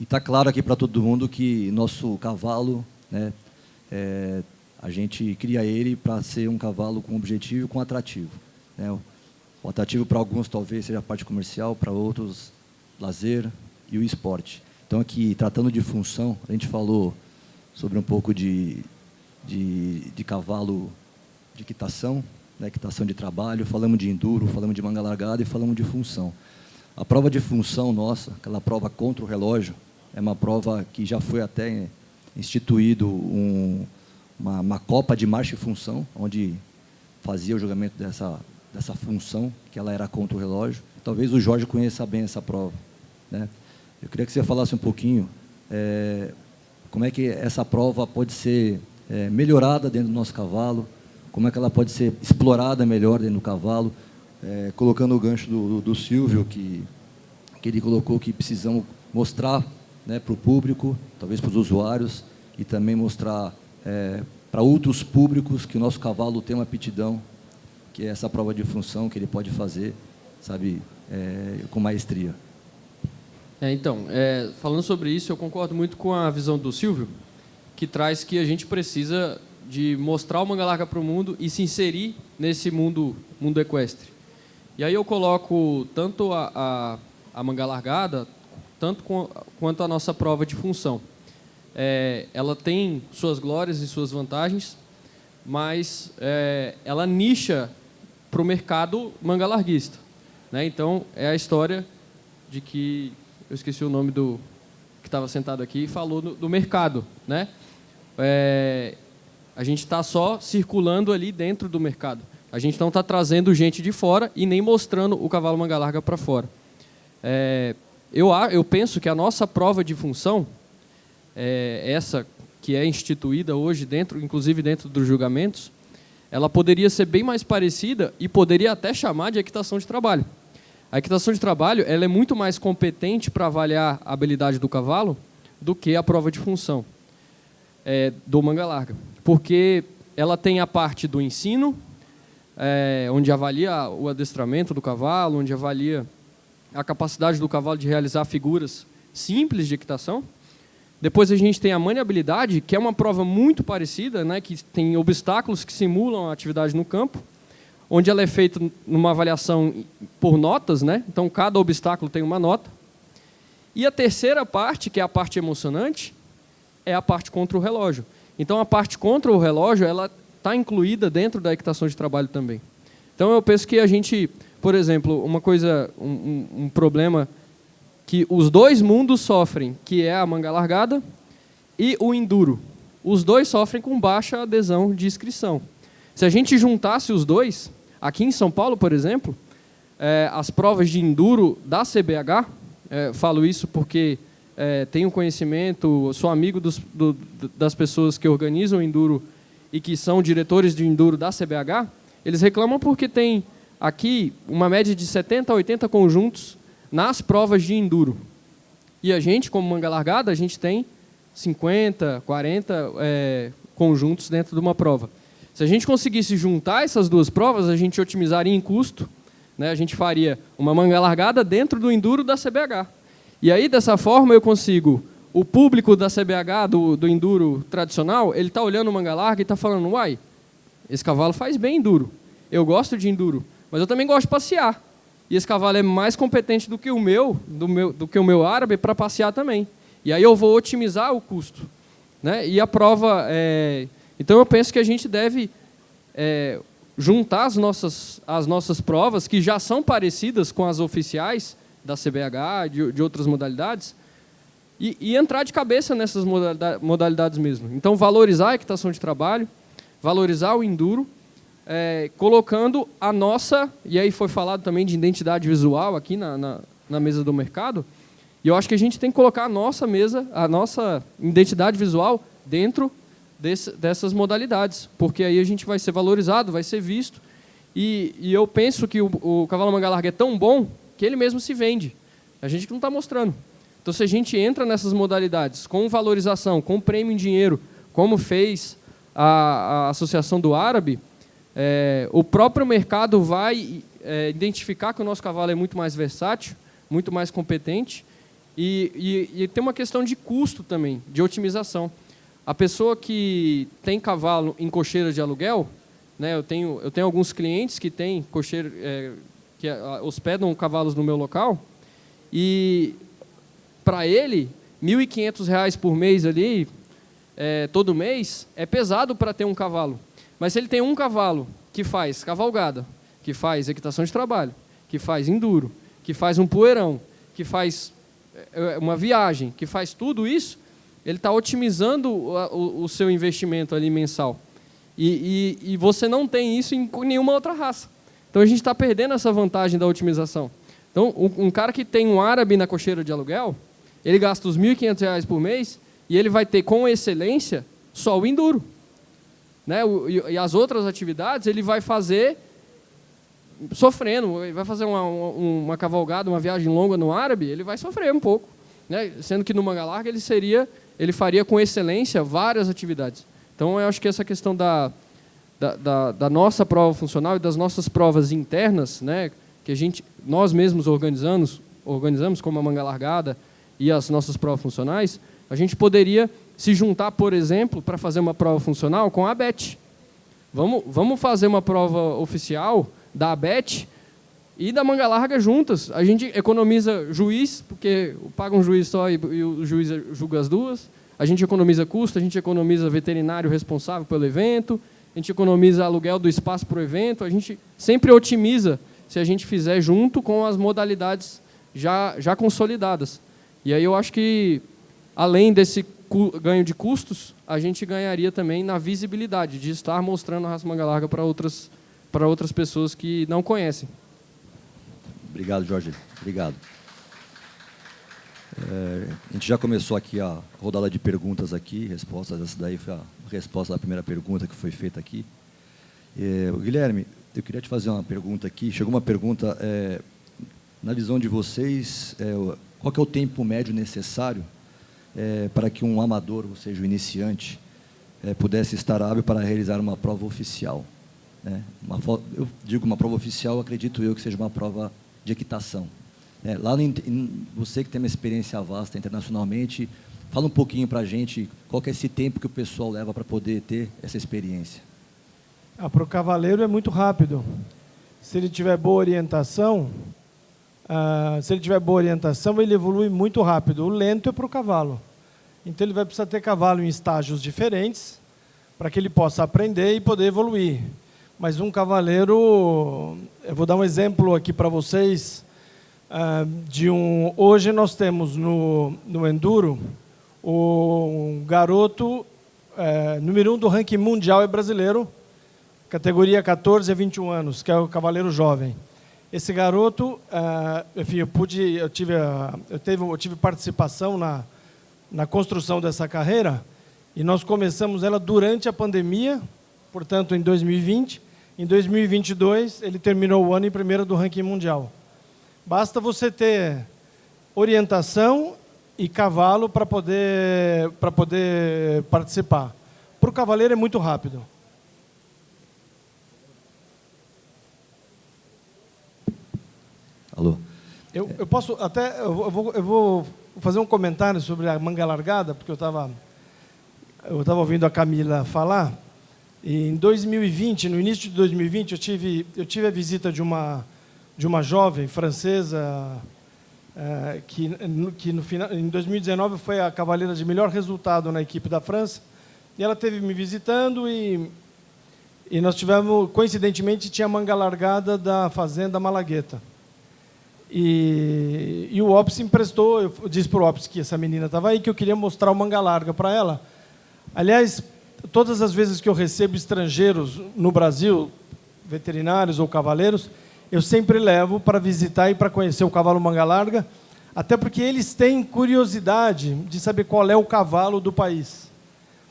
está claro aqui para todo mundo que nosso cavalo, né, a gente cria ele para ser um cavalo com objetivo e com atrativo, né? O atrativo para alguns talvez seja a parte comercial, para outros lazer e o esporte. Então, aqui, tratando de função, a gente falou sobre um pouco de cavalo de equitação, né, equitação de trabalho, falamos de enduro, falamos de manga largada e falamos de função. A prova de função nossa, aquela prova contra o relógio, é uma prova que já foi até instituído uma Copa de Marcha e Função, onde fazia o julgamento dessa função, que ela era contra o relógio. Talvez o Jorge conheça bem essa prova, né? Eu queria que você falasse um pouquinho como é que essa prova pode ser melhorada dentro do nosso cavalo, como é que ela pode ser explorada melhor dentro do cavalo, colocando o gancho do Silvio, que ele colocou que precisamos mostrar, né, para o público, talvez para os usuários, e também mostrar para outros públicos que o nosso cavalo tem uma aptidão, que é essa prova de função que ele pode fazer, sabe, com maestria. Então, falando sobre isso, eu concordo muito com a visão do Silvio, que traz que a gente precisa de mostrar o manga larga para o mundo e se inserir nesse mundo equestre. E aí eu coloco tanto a manga largada, tanto quanto a nossa prova de função. Ela tem suas glórias e suas vantagens, mas ela nicha para o mercado manga larguista, né? Então, é a história de que... Eu esqueci o nome do que estava sentado aqui e falou do mercado, né? A gente está só circulando ali dentro do mercado. A gente não está trazendo gente de fora e nem mostrando o cavalo manga larga para fora. Eu penso que a nossa prova de função, essa que é instituída hoje, inclusive dentro dos julgamentos, ela poderia ser bem mais parecida e poderia até chamar de equitação de trabalho. A equitação de trabalho ela é muito mais competente para avaliar a habilidade do cavalo do que a prova de função do manga larga. Porque ela tem a parte do ensino, onde avalia o adestramento do cavalo, onde avalia a capacidade do cavalo de realizar figuras simples de equitação. Depois a gente tem a maniabilidade, que é uma prova muito parecida, né, que tem obstáculos que simulam a atividade no campo, onde ela é feita numa avaliação por notas, né? Então, cada obstáculo tem uma nota. E a terceira parte, que é a parte emocionante, é a parte contra o relógio. Então, a parte contra o relógio, ela está incluída dentro da equitação de trabalho também. Então, eu penso que a gente, por exemplo, uma coisa, um problema que os dois mundos sofrem, que é a manga largada e o enduro. Os dois sofrem com baixa adesão de inscrição. Se a gente juntasse os dois, aqui em São Paulo, por exemplo, as provas de enduro da CBH, falo isso porque tenho conhecimento, sou amigo das pessoas que organizam o enduro e que são diretores de enduro da CBH, eles reclamam porque tem aqui uma média de 70 a 80 conjuntos nas provas de enduro. E a gente, como manga largada, a gente tem 50, 40 conjuntos dentro de uma prova. Se a gente conseguisse juntar essas duas provas, a gente otimizaria em custo, né? A gente faria uma manga largada dentro do enduro da CBH. E aí, dessa forma, eu consigo... O público da CBH, do enduro tradicional, ele está olhando o manga larga e está falando, uai, esse cavalo faz bem enduro. Eu gosto de enduro, mas eu também gosto de passear. E esse cavalo é mais competente do que o meu árabe para passear também. E aí eu vou otimizar o custo, né? E a prova... Então, eu penso que a gente deve juntar as nossas provas, que já são parecidas com as oficiais da CBH, de outras modalidades, e entrar de cabeça nessas modalidades mesmo. Então, valorizar a equitação de trabalho, valorizar o enduro, colocando a nossa... E aí foi falado também de identidade visual aqui na mesa do mercado, e eu acho que a gente tem que colocar a nossa identidade visual dentro dessas modalidades, porque aí a gente vai ser valorizado, vai ser visto, e eu penso que o cavalo manga larga é tão bom que ele mesmo se vende. A gente não está mostrando. Então, se a gente entra nessas modalidades com valorização, com prêmio em dinheiro, como fez a Associação do Árabe, o próprio mercado vai identificar que o nosso cavalo é muito mais versátil, muito mais competente, e tem uma questão de custo também, de otimização. A pessoa que tem cavalo em cocheira de aluguel, né, eu tenho alguns clientes que têm cocheira, que hospedam cavalos no meu local, e para ele, R$ 1.500 por mês ali, todo mês, é pesado para ter um cavalo. Mas se ele tem um cavalo que faz cavalgada, que faz equitação de trabalho, que faz enduro, que faz um poeirão, que faz uma viagem, que faz tudo isso, ele está otimizando o seu investimento ali mensal. E você não tem isso em nenhuma outra raça. Então, a gente está perdendo essa vantagem da otimização. Então, um cara que tem um árabe na cocheira de aluguel, ele gasta os R$ 1.500 por mês e ele vai ter, com excelência, só o enduro. Né? E as outras atividades ele vai fazer sofrendo. Ele vai fazer uma cavalgada, uma viagem longa no árabe, ele vai sofrer um pouco. Né? Sendo que no manga larga ele faria com excelência várias atividades. Então, eu acho que essa questão da nossa prova funcional e das nossas provas internas, né, que nós mesmos organizamos como a manga largada e as nossas provas funcionais, a gente poderia se juntar, por exemplo, para fazer uma prova funcional com a ABET. Vamos fazer uma prova oficial da ABET e da manga larga juntas. A gente economiza juiz, porque paga um juiz só e o juiz julga as duas. A gente economiza custo, a gente economiza veterinário responsável pelo evento, a gente economiza aluguel do espaço para o evento, a gente sempre otimiza se a gente fizer junto com as modalidades já consolidadas. E aí eu acho que, além desse ganho de custos, a gente ganharia também na visibilidade, de estar mostrando a raça manga larga para outras pessoas que não conhecem. Obrigado, Jorge. Obrigado. A gente já começou aqui a rodada de perguntas aqui, respostas. Essa daí foi a resposta da primeira pergunta que foi feita aqui. Guilherme, eu queria te fazer uma pergunta aqui. Chegou uma pergunta, na visão de vocês, qual que é o tempo médio necessário para que um amador, ou seja, um iniciante, pudesse estar hábil para realizar uma prova oficial? Né? Eu digo uma prova oficial, acredito eu que seja uma prova de equitação. Você que tem uma experiência vasta internacionalmente, fala um pouquinho para a gente qual que é esse tempo que o pessoal leva para poder ter essa experiência. Para o cavaleiro é muito rápido. Se ele tiver boa orientação, ele evolui muito rápido. O lento é para o cavalo. Então ele vai precisar ter cavalo em estágios diferentes para que ele possa aprender e poder evoluir. Mas um cavaleiro, eu vou dar um exemplo aqui para vocês. Hoje nós temos no Enduro o garoto número 1 do ranking mundial é brasileiro, categoria 14 a 21 anos, que é o cavaleiro jovem. Esse garoto, enfim, eu tive participação na construção dessa carreira, e nós começamos ela durante a pandemia, portanto, em 2020. Em 2022, ele terminou o ano em primeiro do ranking mundial. Basta você ter orientação e cavalo para poder participar. Para o cavaleiro é muito rápido. Alô? Eu posso até... Eu vou fazer um comentário sobre a manga largada, porque eu estava ouvindo a Camila falar. E em 2020, no início de 2020, eu tive a visita de uma jovem francesa que no final, em 2019 foi a cavaleira de melhor resultado na equipe da França. E ela esteve me visitando e nós tivemos, coincidentemente, tinha a manga largada da Fazenda Malagueta. E o Ops emprestou, eu disse para o Ops que essa menina estava aí, que eu queria mostrar o manga larga para ela. Aliás, todas as vezes que eu recebo estrangeiros no Brasil, veterinários ou cavaleiros, eu sempre levo para visitar e para conhecer o cavalo manga larga, até porque eles têm curiosidade de saber qual é o cavalo do país.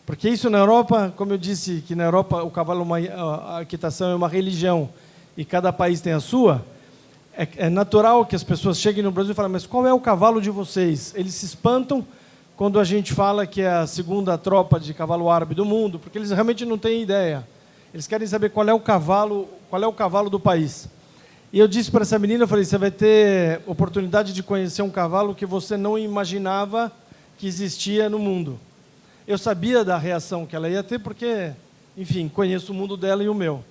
Porque isso na Europa, como eu disse, que na Europa o cavalo, a equitação é uma religião e cada país tem a sua, é natural que as pessoas cheguem no Brasil e falem, mas qual é o cavalo de vocês? Eles se espantam quando a gente fala que é a segunda tropa de cavalo árabe do mundo, porque eles realmente não têm ideia. Eles querem saber qual é o cavalo do país. E eu disse para essa menina, eu falei, você vai ter oportunidade de conhecer um cavalo que você não imaginava que existia no mundo. Eu sabia da reação que ela ia ter, porque, enfim, conheço o mundo dela e o meu.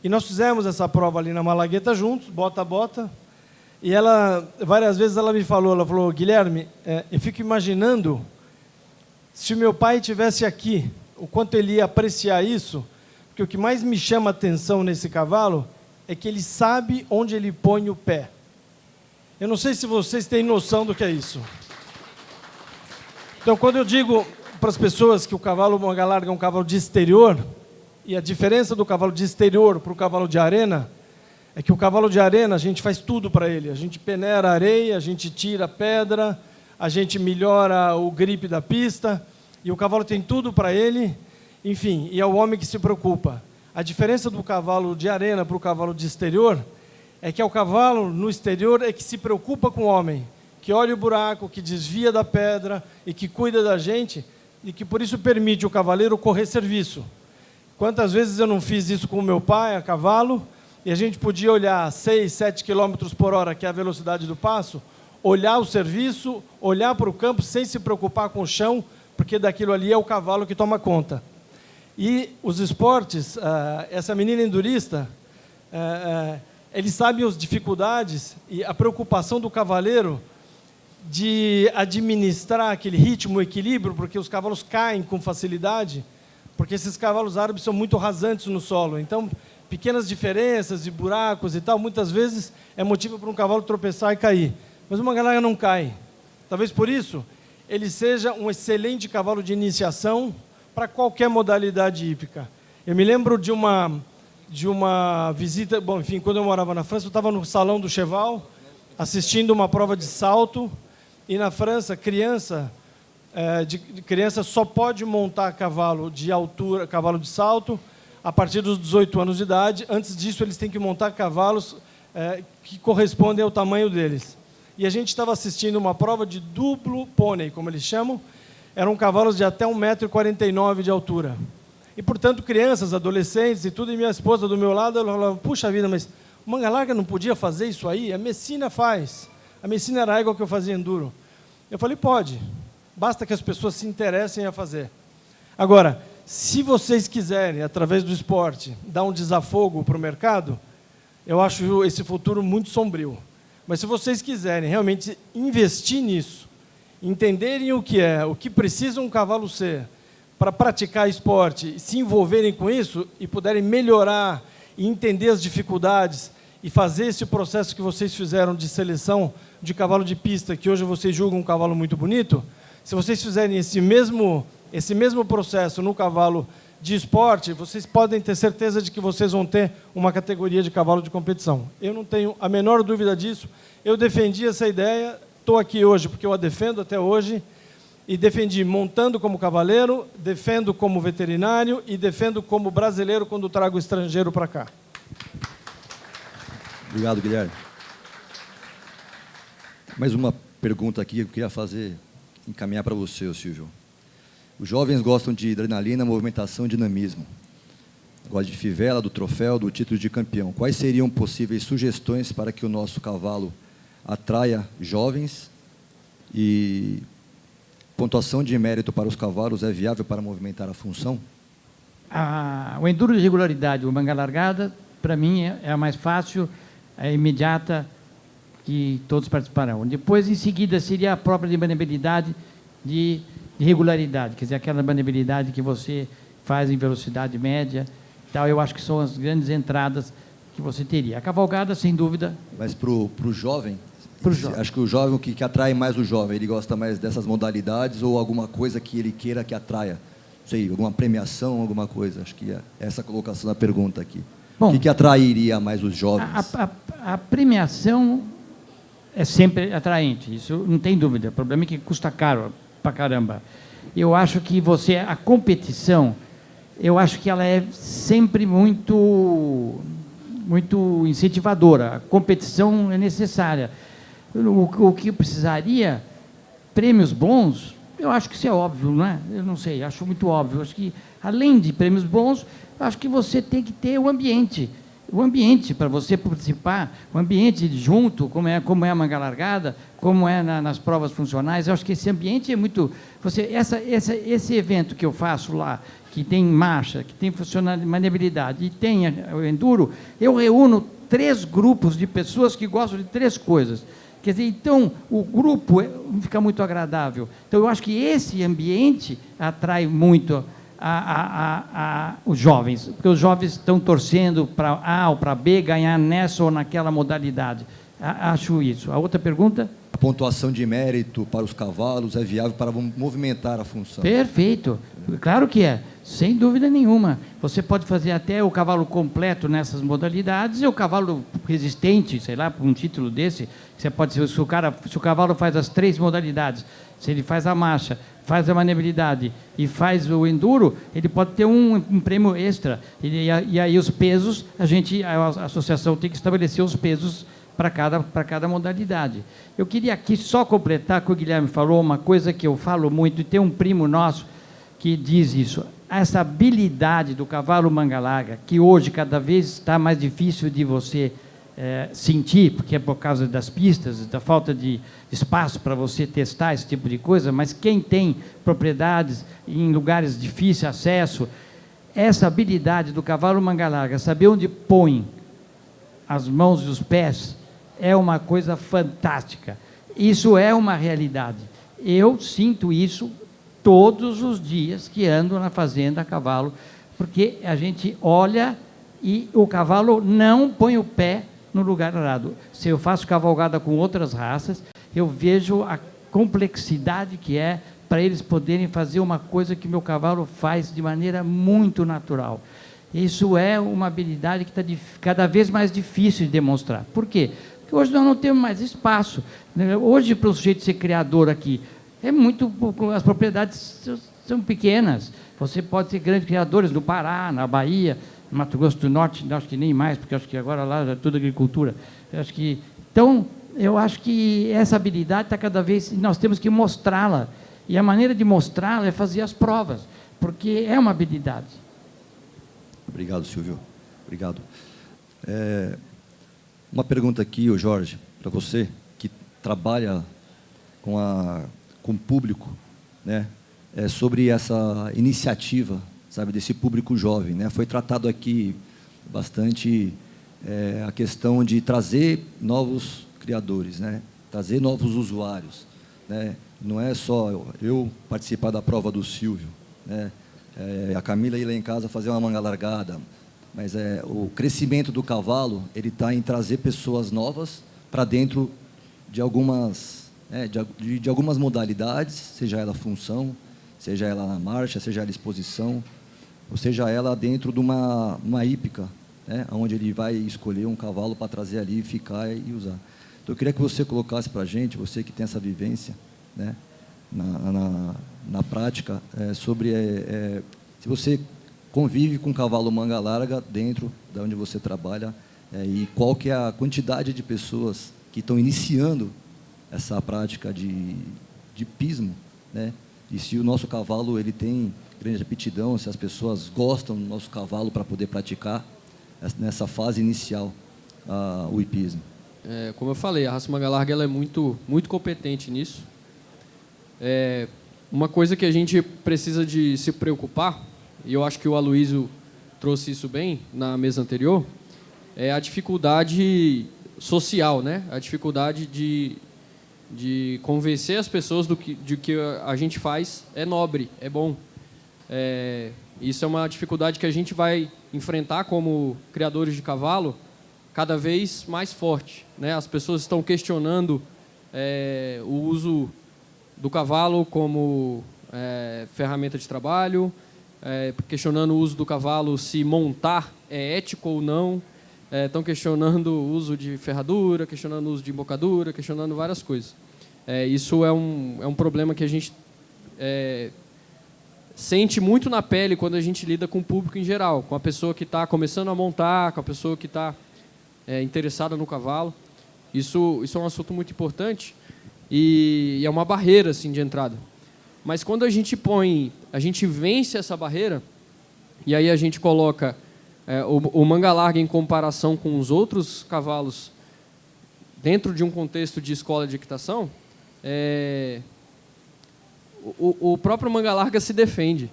E nós fizemos essa prova ali na Malagueta juntos, bota a bota, e ela, várias vezes ela falou, Guilherme, eu fico imaginando se o meu pai estivesse aqui, o quanto ele ia apreciar isso, porque o que mais me chama a atenção nesse cavalo é que ele sabe onde ele põe o pé. Eu não sei se vocês têm noção do que é isso. Então, quando eu digo para as pessoas que o cavalo manga larga é um cavalo de exterior, e a diferença do cavalo de exterior para o cavalo de arena é que o cavalo de arena a gente faz tudo para ele. A gente peneira a areia, a gente tira a pedra, a gente melhora o gripe da pista, e o cavalo tem tudo para ele, enfim, e é o homem que se preocupa. A diferença do cavalo de arena para o cavalo de exterior é que o cavalo no exterior é que se preocupa com o homem, que olha o buraco, que desvia da pedra e que cuida da gente, e que por isso permite o cavaleiro correr serviço. Quantas vezes eu não fiz isso com o meu pai, a cavalo, e a gente podia olhar 6, 7 km por hora, que é a velocidade do passo, olhar o serviço, olhar para o campo sem se preocupar com o chão, porque daquilo ali é o cavalo que toma conta. E os esportes, essa menina endurista, eles sabem as dificuldades e a preocupação do cavaleiro de administrar aquele ritmo, o equilíbrio, porque os cavalos caem com facilidade, porque esses cavalos árabes são muito rasantes no solo. Então, pequenas diferenças e buracos e tal, muitas vezes é motivo para um cavalo tropeçar e cair. Mas o manga larga não cai. Talvez por isso ele seja um excelente cavalo de iniciação para qualquer modalidade hípica. Eu me lembro de uma visita, bom, enfim, quando eu morava na França, eu estava no Salão do Cheval, assistindo uma prova de salto, e na França, criança só pode montar cavalo de altura, cavalo de salto, a partir dos 18 anos de idade. Antes disso, eles têm que montar cavalos que correspondem ao tamanho deles. E a gente estava assistindo uma prova de duplo pônei, como eles chamam. Eram cavalos de até 1,49 m de altura. E, portanto, crianças, adolescentes e tudo, e minha esposa do meu lado, ela falava, puxa vida, mas o manga larga não podia fazer isso aí? A Messina faz. A Messina era igual que eu fazia enduro. Eu falei, pode. Basta que as pessoas se interessem a fazer. Agora, se vocês quiserem, através do esporte, dar um desafogo para o mercado, eu acho esse futuro muito sombrio. Mas se vocês quiserem realmente investir nisso, entenderem o que precisa um cavalo ser para praticar esporte, se envolverem com isso e puderem melhorar e entender as dificuldades e fazer esse processo que vocês fizeram de seleção de cavalo de pista, que hoje vocês julgam um cavalo muito bonito, se vocês fizerem esse mesmo processo no cavalo de esporte, vocês podem ter certeza de que vocês vão ter uma categoria de cavalo de competição. Eu não tenho a menor dúvida disso. Eu defendi essa ideia, estou aqui hoje porque eu a defendo até hoje, e defendi montando como cavaleiro, defendo como veterinário e defendo como brasileiro quando trago estrangeiro para cá. Obrigado, Guilherme. Mais uma pergunta aqui que eu queria encaminhar para você, Silvio. Os jovens gostam de adrenalina, movimentação e dinamismo. Gostam de fivela, do troféu, do título de campeão. Quais seriam possíveis sugestões para que o nosso cavalo atraia jovens? E pontuação de mérito para os cavalos é viável para movimentar a função? O enduro de regularidade, o manga largada, para mim é a mais fácil, é imediata, que todos participarão. Depois, em seguida, seria a própria de maniabilidade de regularidade, quer dizer, aquela maniabilidade que você faz em velocidade média. Tal, eu acho que são as grandes entradas que você teria. A cavalgada, sem dúvida. Mas para o jovem, acho que o jovem, o que atrai mais o jovem, ele gosta mais dessas modalidades ou alguma coisa que ele queira que atraia? Não sei, alguma premiação, alguma coisa. Acho que é essa a colocação da pergunta aqui. Bom, o que atrairia mais os jovens? A premiação é sempre atraente, isso não tem dúvida. O problema é que custa caro pra caramba. Eu acho que a competição, eu acho que ela é sempre muito incentivadora. A competição é necessária. O que eu precisaria, prêmios bons, eu acho que isso é óbvio, não é? Eu não sei, acho muito óbvio. Acho que, além de prêmios bons, acho que você tem que ter o ambiente. O ambiente para você participar, o ambiente junto, como é a manga largada, como é nas provas funcionais. Eu acho que esse ambiente é muito... Esse evento que eu faço lá, que tem marcha, que tem maniabilidade e tem o enduro, eu reúno 3 grupos de pessoas que gostam de 3 coisas. Quer dizer, então, o grupo fica muito agradável. Então, eu acho que esse ambiente atrai muito os jovens, porque os jovens estão torcendo para A ou para B ganhar nessa ou naquela modalidade. Acho isso. A outra pergunta? A pontuação de mérito para os cavalos é viável para movimentar a função? Perfeito. Claro que é, sem dúvida nenhuma. Você pode fazer até o cavalo completo nessas modalidades e o cavalo resistente, sei lá, por um título desse, você pode ser, se o cavalo faz as 3 modalidades, se ele faz a marcha, faz a maniabilidade e faz o enduro, ele pode ter um prêmio extra. E aí os pesos, a associação tem que estabelecer os pesos para cada modalidade. Eu queria aqui só completar que o Guilherme falou uma coisa que eu falo muito, e tem um primo nosso que diz isso. Essa habilidade do cavalo manga larga, que hoje cada vez está mais difícil de você sentir, porque é por causa das pistas, da falta de espaço para você testar esse tipo de coisa, mas quem tem propriedades em lugares de difícil acesso, essa habilidade do cavalo manga larga, saber onde põe as mãos e os pés, é uma coisa fantástica. Isso é uma realidade. Eu sinto isso todos os dias que ando na fazenda a cavalo, porque a gente olha e o cavalo não põe o pé no lugar errado. Se eu faço cavalgada com outras raças, eu vejo a complexidade que é para eles poderem fazer uma coisa que meu cavalo faz de maneira muito natural. Isso é uma habilidade que está cada vez mais difícil de demonstrar. Por quê? Porque hoje nós não temos mais espaço. Hoje, para o sujeito ser criador aqui, as propriedades são pequenas. Você pode ser grandes criadores no Pará, na Bahia, no Mato Grosso do Norte, acho que nem mais, porque acho que agora lá é tudo agricultura. Então, eu acho que essa habilidade está cada vez... Nós temos que mostrá-la. E a maneira de mostrá-la é fazer as provas, porque é uma habilidade. Obrigado, Silvio. Obrigado. Uma pergunta aqui, Jorge, para você, que trabalha com o público, né? Sobre essa iniciativa, sabe, desse público jovem, né? Foi tratado aqui bastante a questão de trazer novos criadores, né? Trazer novos usuários, né? Não é só eu participar da prova do Silvio, né? A Camila ir lá em casa fazer uma manga largada, mas o crescimento do cavalo ele está em trazer pessoas novas para dentro de algumas de algumas modalidades, seja ela função, seja ela na marcha, seja ela exposição, ou seja ela dentro de uma hípica, né, onde ele vai escolher um cavalo para trazer ali, ficar e usar. Então, eu queria que você colocasse para a gente, você que tem essa vivência, né, na prática, sobre se você convive com um cavalo manga larga dentro de onde você trabalha, e qual que é a quantidade de pessoas que estão iniciando essa prática de pismo, né, e se o nosso cavalo ele tem grande aptidão, se as pessoas gostam do nosso cavalo para poder praticar nessa fase inicial o hipismo. Como eu falei, a raça manga larga ela é muito competente nisso. Uma coisa que a gente precisa de se preocupar, e eu acho que o Aloysio trouxe isso bem na mesa anterior, é a dificuldade social, né? A dificuldade de convencer as pessoas de que a gente faz é nobre, é bom. Isso é uma dificuldade que a gente vai enfrentar como criadores de cavalo cada vez mais forte, né? As pessoas estão questionando o uso do cavalo como ferramenta de trabalho, questionando o uso do cavalo, se montar é ético ou não, estão questionando o uso de ferradura, questionando o uso de embocadura, questionando várias coisas. Isso é um problema que a gente sente muito na pele quando a gente lida com o público em geral, com a pessoa que está começando a montar, com a pessoa que está interessada no cavalo. Isso é um assunto muito importante e é uma barreira assim, de entrada. Mas quando a gente vence essa barreira, e aí a gente coloca o manga larga em comparação com os outros cavalos dentro de um contexto de escola de equitação, o próprio manga larga se defende.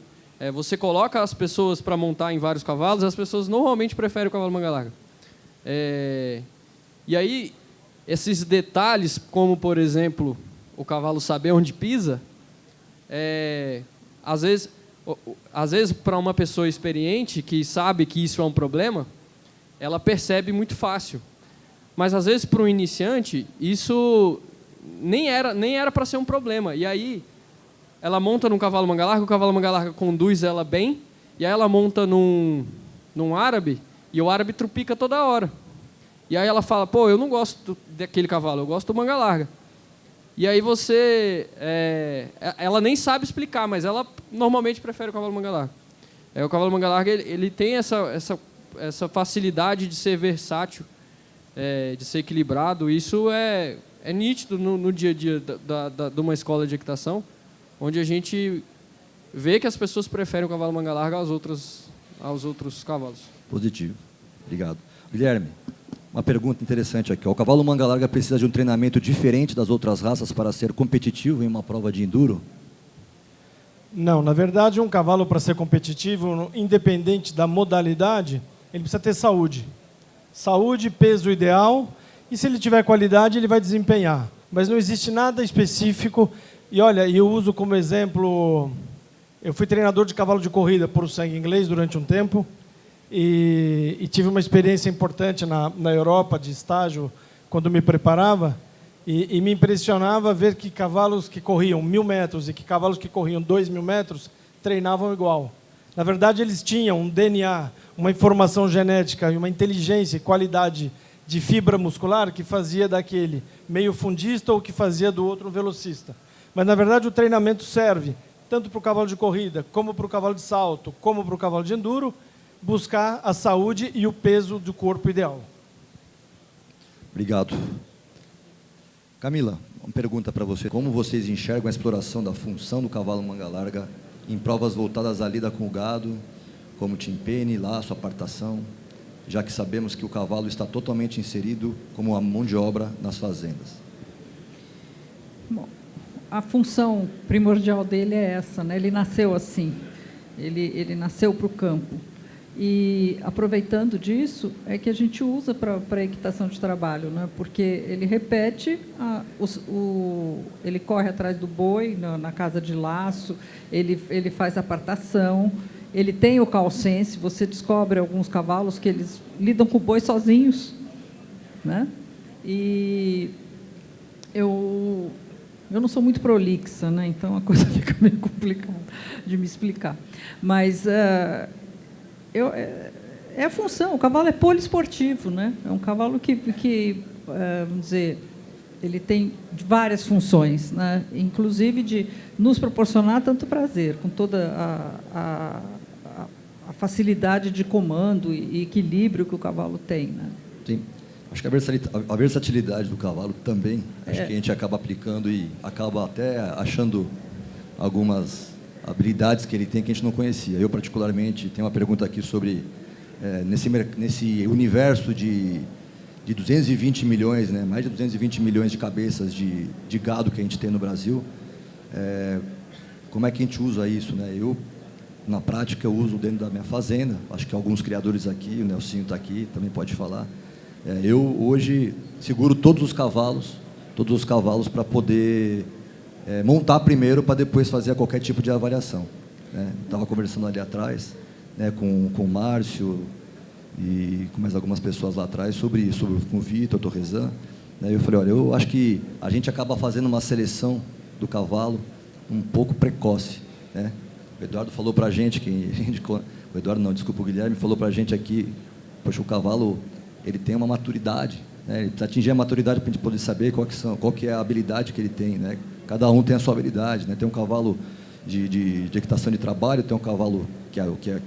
Você coloca as pessoas para montar em vários cavalos, as pessoas normalmente preferem o cavalo manga larga. E aí, esses detalhes, como, por exemplo, o cavalo saber onde pisa, às vezes para uma pessoa experiente, que sabe que isso é um problema, ela percebe muito fácil. Mas, às vezes, para um iniciante, isso nem era para ser um problema. E aí, ela monta num cavalo manga larga, o cavalo manga larga conduz ela bem, e aí ela monta num árabe, e o árabe trupica toda hora. E aí ela fala, pô, eu não gosto daquele cavalo, eu gosto do manga larga. E aí ela nem sabe explicar, mas ela normalmente prefere o cavalo manga larga. O cavalo manga larga ele tem essa facilidade de ser versátil, de ser equilibrado. Isso é nítido no dia a dia de uma escola de equitação, onde a gente vê que as pessoas preferem o cavalo manga larga aos outros cavalos. Positivo. Obrigado. Guilherme, uma pergunta interessante aqui. O cavalo manga larga precisa de um treinamento diferente das outras raças para ser competitivo em uma prova de enduro? Não, na verdade, um cavalo para ser competitivo, independente da modalidade, ele precisa ter saúde. Saúde, peso ideal, e se ele tiver qualidade, ele vai desempenhar. Mas não existe nada específico. E olha, eu uso como exemplo, eu fui treinador de cavalo de corrida por sangue inglês durante um tempo, e tive uma experiência importante na Europa de estágio, quando me preparava, e me impressionava ver que cavalos que corriam 1.000 metros e que cavalos que corriam 2.000 metros treinavam igual. Na verdade, eles tinham um DNA, uma informação genética e uma inteligência e qualidade de fibra muscular que fazia daquele meio fundista ou que fazia do outro um velocista. Mas, na verdade, o treinamento serve tanto para o cavalo de corrida, como para o cavalo de salto, como para o cavalo de enduro, buscar a saúde e o peso do corpo ideal. Obrigado. Camila, uma pergunta para você. Como vocês enxergam a exploração da função do cavalo manga larga em provas voltadas à lida com o gado, como timpene, laço, apartação, já que sabemos que o cavalo está totalmente inserido como a mão de obra nas fazendas? Bom, a função primordial dele é essa, né? Ele nasceu assim, ele nasceu para o campo. E, aproveitando disso, é que a gente usa para a equitação de trabalho, né? Porque ele repete, ele corre atrás do boi na casa de laço, ele faz apartação, Ele tem o calcense, você descobre alguns cavalos que eles lidam com o boi sozinhos, né? E eu não sou muito prolixa, né? Então a coisa fica meio complicada de me explicar. Mas é a função, o cavalo é poliesportivo, né? É um cavalo que vamos dizer, ele tem várias funções, né? Inclusive de nos proporcionar tanto prazer, com toda a facilidade de comando e equilíbrio que o cavalo tem, né? Sim. Acho que a versatilidade do cavalo também, acho que a gente acaba aplicando e acaba até achando algumas habilidades que ele tem que a gente não conhecia. Eu, particularmente, tenho uma pergunta aqui sobre, nesse universo de 220 milhões, né, mais de 220 milhões de cabeças de gado que a gente tem no Brasil, como é que a gente usa isso, né? Eu, na prática, eu uso dentro da minha fazenda, acho que alguns criadores aqui, o Nelsinho está aqui, também pode falar. Eu, hoje, seguro todos os cavalos para poder montar primeiro, para depois fazer qualquer tipo de avaliação. Estava conversando ali atrás, né, com o Márcio e com mais algumas pessoas lá atrás, com o Vitor Torresan. Eu falei, olha, eu acho que a gente acaba fazendo uma seleção do cavalo um pouco precoce, né? O Eduardo falou para a gente, o Guilherme falou para a gente aqui, poxa, o cavalo, ele tem uma maturidade, né? Ele precisa atingir a maturidade para a gente poder saber qual que é a habilidade que ele tem, né? Cada um tem a sua habilidade, né? Tem um cavalo de equitação de trabalho, tem um cavalo que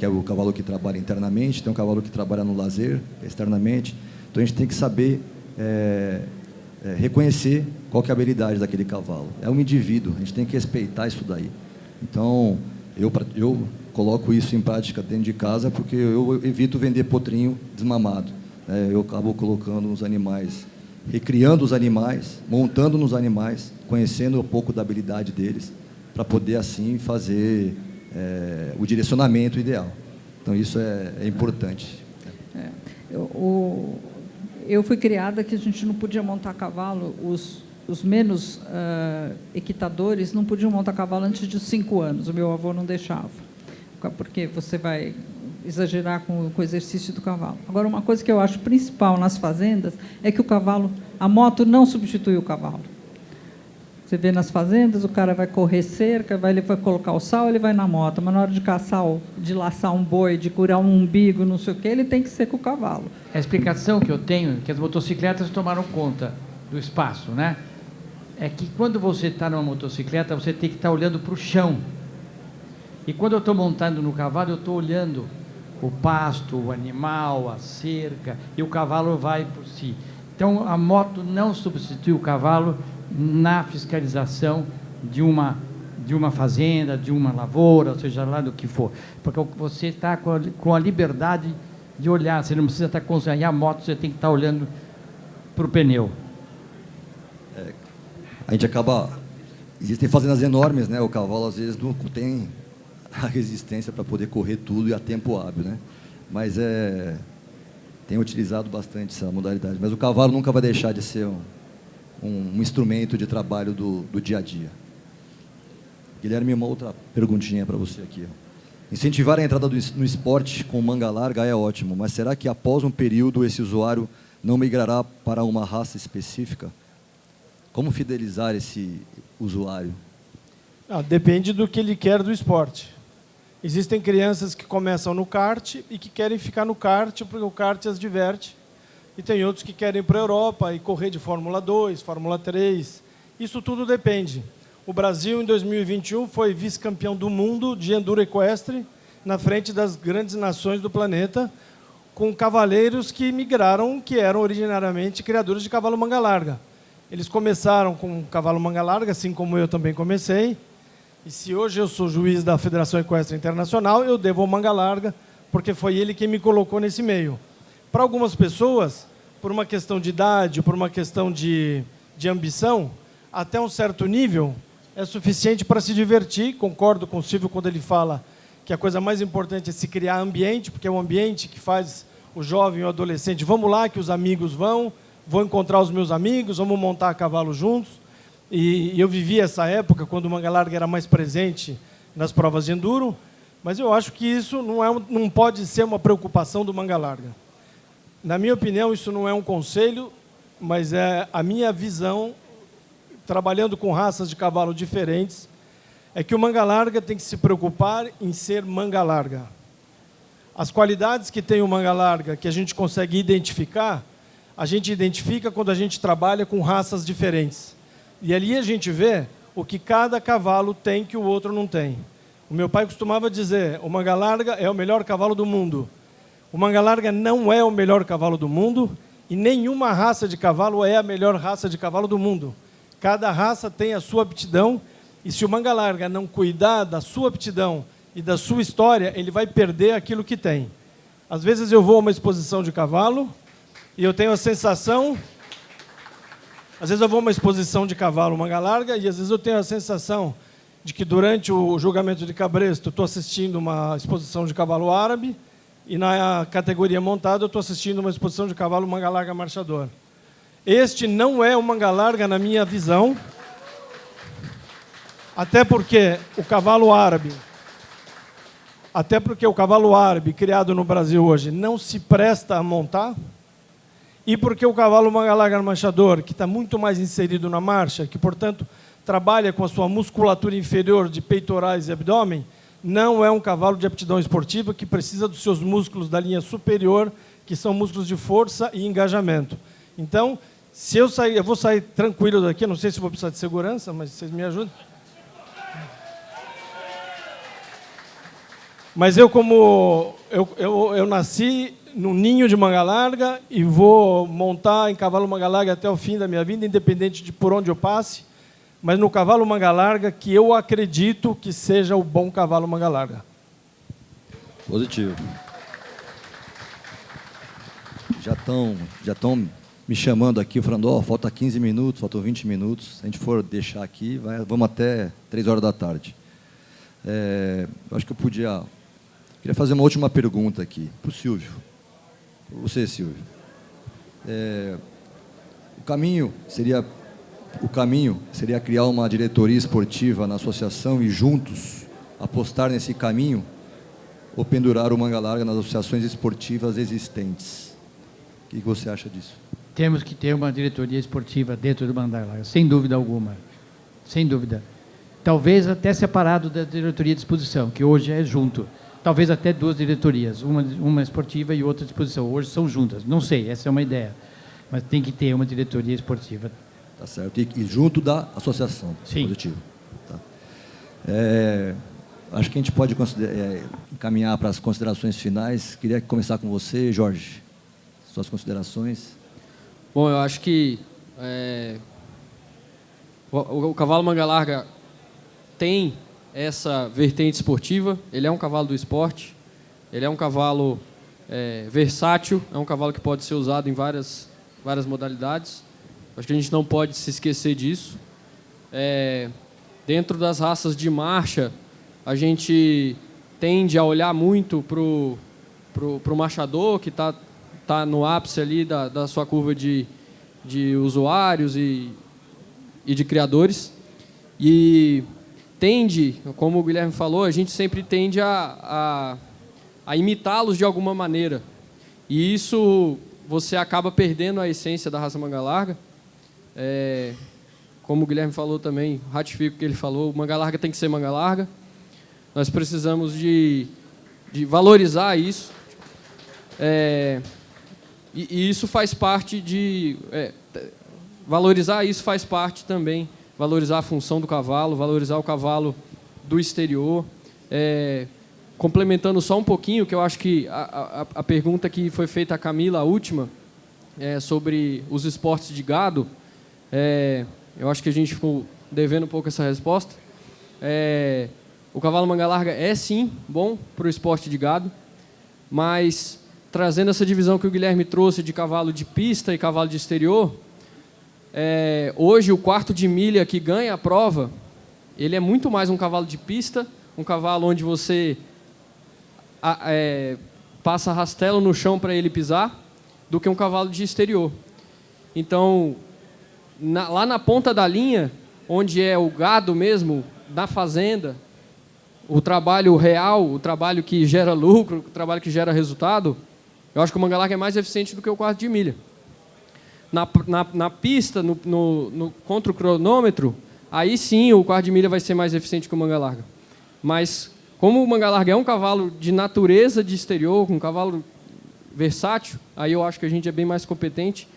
é o cavalo que trabalha internamente, tem um cavalo que trabalha no lazer, externamente. Então, a gente tem que saber reconhecer qual que é a habilidade daquele cavalo. É um indivíduo, a gente tem que respeitar isso daí. Então, eu coloco isso em prática dentro de casa, porque eu evito vender potrinho desmamado. Eu acabo colocando nos animais, recriando os animais, montando nos animais, conhecendo um pouco da habilidade deles, para poder, assim, fazer o direcionamento ideal. Então, isso é importante. Eu fui criada que a gente não podia montar cavalo, os menos equitadores não podiam montar cavalo antes de 5 anos. O meu avô não deixava, porque você vai exagerar com o exercício do cavalo. Agora, uma coisa que eu acho principal nas fazendas é que a moto não substitui o cavalo. Você vê nas fazendas, o cara vai correr cerca, ele vai colocar o sal, ele vai na moto, mas na hora de caçar, de laçar um boi, de curar um umbigo, não sei o quê, ele tem que ser com o cavalo. A explicação que eu tenho é que as motocicletas tomaram conta do espaço, né? É que quando você está numa motocicleta, você tem que estar olhando para o chão. E quando eu estou montando no cavalo, eu estou olhando o pasto, o animal, a cerca, e o cavalo vai por si. Então, a moto não substitui o cavalo na fiscalização de uma fazenda, de uma lavoura, ou seja lá do que for. Porque você está com a liberdade de olhar, você não precisa estar constrangindo. E a moto, você tem que estar olhando para o pneu. A gente acaba... Existem fazendas enormes, né? O cavalo, às vezes, não tem a resistência para poder correr tudo e a tempo hábil, né? Mas tem utilizado bastante essa modalidade. Mas o cavalo nunca vai deixar de ser um instrumento de trabalho do dia a dia. Guilherme, uma outra perguntinha para você aqui. Incentivar a entrada no esporte com manga larga é ótimo, mas será que após um período esse usuário não migrará para uma raça específica? Como fidelizar esse usuário? Depende do que ele quer do esporte. Existem crianças que começam no kart e que querem ficar no kart porque o kart as diverte. E tem outros que querem ir para a Europa e correr de Fórmula 2, Fórmula 3. Isso tudo depende. O Brasil, em 2021, foi vice-campeão do mundo de enduro equestre, na frente das grandes nações do planeta, com cavaleiros que migraram, que eram originariamente criadores de cavalo manga larga. Eles começaram com cavalo manga larga, assim como eu também comecei. E se hoje eu sou juiz da Federação Equestre Internacional, eu devo ao manga larga, porque foi ele quem me colocou nesse meio. Para algumas pessoas, por uma questão de idade, por uma questão de ambição, até um certo nível é suficiente para se divertir. Concordo com o Silvio quando ele fala que a coisa mais importante é se criar ambiente, porque é o ambiente que faz o jovem e o adolescente, vamos lá que os amigos vou encontrar os meus amigos, vamos montar a cavalo juntos. E eu vivi essa época, quando o manga larga era mais presente nas provas de enduro, Mas eu acho que isso não pode ser uma preocupação do manga larga. Na minha opinião, isso não é um conselho, mas é a minha visão, trabalhando com raças de cavalo diferentes, é que o manga larga tem que se preocupar em ser manga larga. As qualidades que tem o manga larga, que a gente consegue identificar, a gente identifica quando a gente trabalha com raças diferentes. E ali a gente vê o que cada cavalo tem que o outro não tem. O meu pai costumava dizer, o manga larga é o melhor cavalo do mundo. O manga larga não é o melhor cavalo do mundo e nenhuma raça de cavalo é a melhor raça de cavalo do mundo. Cada raça tem a sua aptidão e se o manga larga não cuidar da sua aptidão e da sua história, ele vai perder aquilo que tem. Às vezes eu vou a uma exposição de cavalo e eu tenho a sensação... Às vezes eu vou a uma exposição de cavalo manga larga e às vezes eu tenho a sensação de que durante o julgamento de cabresto eu estou assistindo uma exposição de cavalo árabe e na categoria montada eu estou assistindo uma exposição de cavalo manga larga marchador. Este não é o manga larga na minha visão, até porque o cavalo árabe, criado no Brasil hoje, não se presta a montar, e porque o cavalo manga larga marchador, que está muito mais inserido na marcha, que, portanto, trabalha com a sua musculatura inferior de peitorais e abdômen, não é um cavalo de aptidão esportiva que precisa dos seus músculos da linha superior, que são músculos de força e engajamento. Então, se eu sair, eu vou sair tranquilo daqui, não sei se vou precisar de segurança, mas vocês me ajudam. Mas eu, como eu nasci num ninho de manga larga e vou montar em cavalo manga larga até o fim da minha vida, independente de por onde eu passe, mas no cavalo manga larga que eu acredito que seja o bom cavalo manga larga. Positivo. Já estão me chamando aqui, falando, ó, falta 15 minutos, faltam 20 minutos. Se a gente for deixar aqui, vamos até 3 horas da tarde. Acho que eu queria fazer uma última pergunta aqui para o Silvio. Você, Silvio. O caminho seria criar uma diretoria esportiva na associação e juntos apostar nesse caminho ou pendurar o manga larga nas associações esportivas existentes? O que você acha disso? Temos que ter uma diretoria esportiva dentro do manga larga, sem dúvida alguma. Sem dúvida. Talvez até separado da diretoria de exposição, que hoje é junto. Talvez até 2 diretorias, uma esportiva e outra de exposição. Hoje são juntas. Não sei, essa é uma ideia. Mas tem que ter uma diretoria esportiva. Tá certo. E junto da associação. Sim. Positivo. Tá. Acho que a gente pode encaminhar para as considerações finais. Queria começar com você, Jorge. Suas considerações. Bom, eu acho que o cavalo manga larga tem essa vertente esportiva. Ele é um cavalo do esporte. Ele é um cavalo versátil. É um cavalo que pode ser usado em várias modalidades. Acho que a gente não pode se esquecer disso. Dentro das raças de marcha, a gente tende a olhar muito para o marchador, que está no ápice ali da sua curva de usuários e de criadores. E tende, como o Guilherme falou, a gente sempre tende a imitá-los de alguma maneira. E isso você acaba perdendo a essência da raça manga larga. Como o Guilherme falou também, ratifico o que ele falou, o manga larga tem que ser manga larga. Nós precisamos de valorizar isso. E isso faz parte de... valorizar isso faz parte também, valorizar a função do cavalo, valorizar o cavalo do exterior. Complementando só um pouquinho, que eu acho que a pergunta que foi feita a Camila, a última, sobre os esportes de gado, eu acho que a gente ficou devendo um pouco essa resposta. O cavalo manga larga é, sim, bom para o esporte de gado, mas trazendo essa divisão que o Guilherme trouxe de cavalo de pista e cavalo de exterior, hoje o quarto de milha que ganha a prova, ele é muito mais um cavalo de pista, um cavalo onde você passa rastelo no chão para ele pisar, do que um cavalo de exterior. Então, lá na ponta da linha, onde é o gado mesmo, na fazenda, o trabalho real, o trabalho que gera lucro, o trabalho que gera resultado, eu acho que o manga larga é mais eficiente do que o quarto de milha. Na pista, contra o cronômetro, aí sim o quarto de milha vai ser mais eficiente que o manga larga. Mas, como o manga larga é um cavalo de natureza de exterior, um cavalo versátil, aí eu acho que a gente é bem mais competente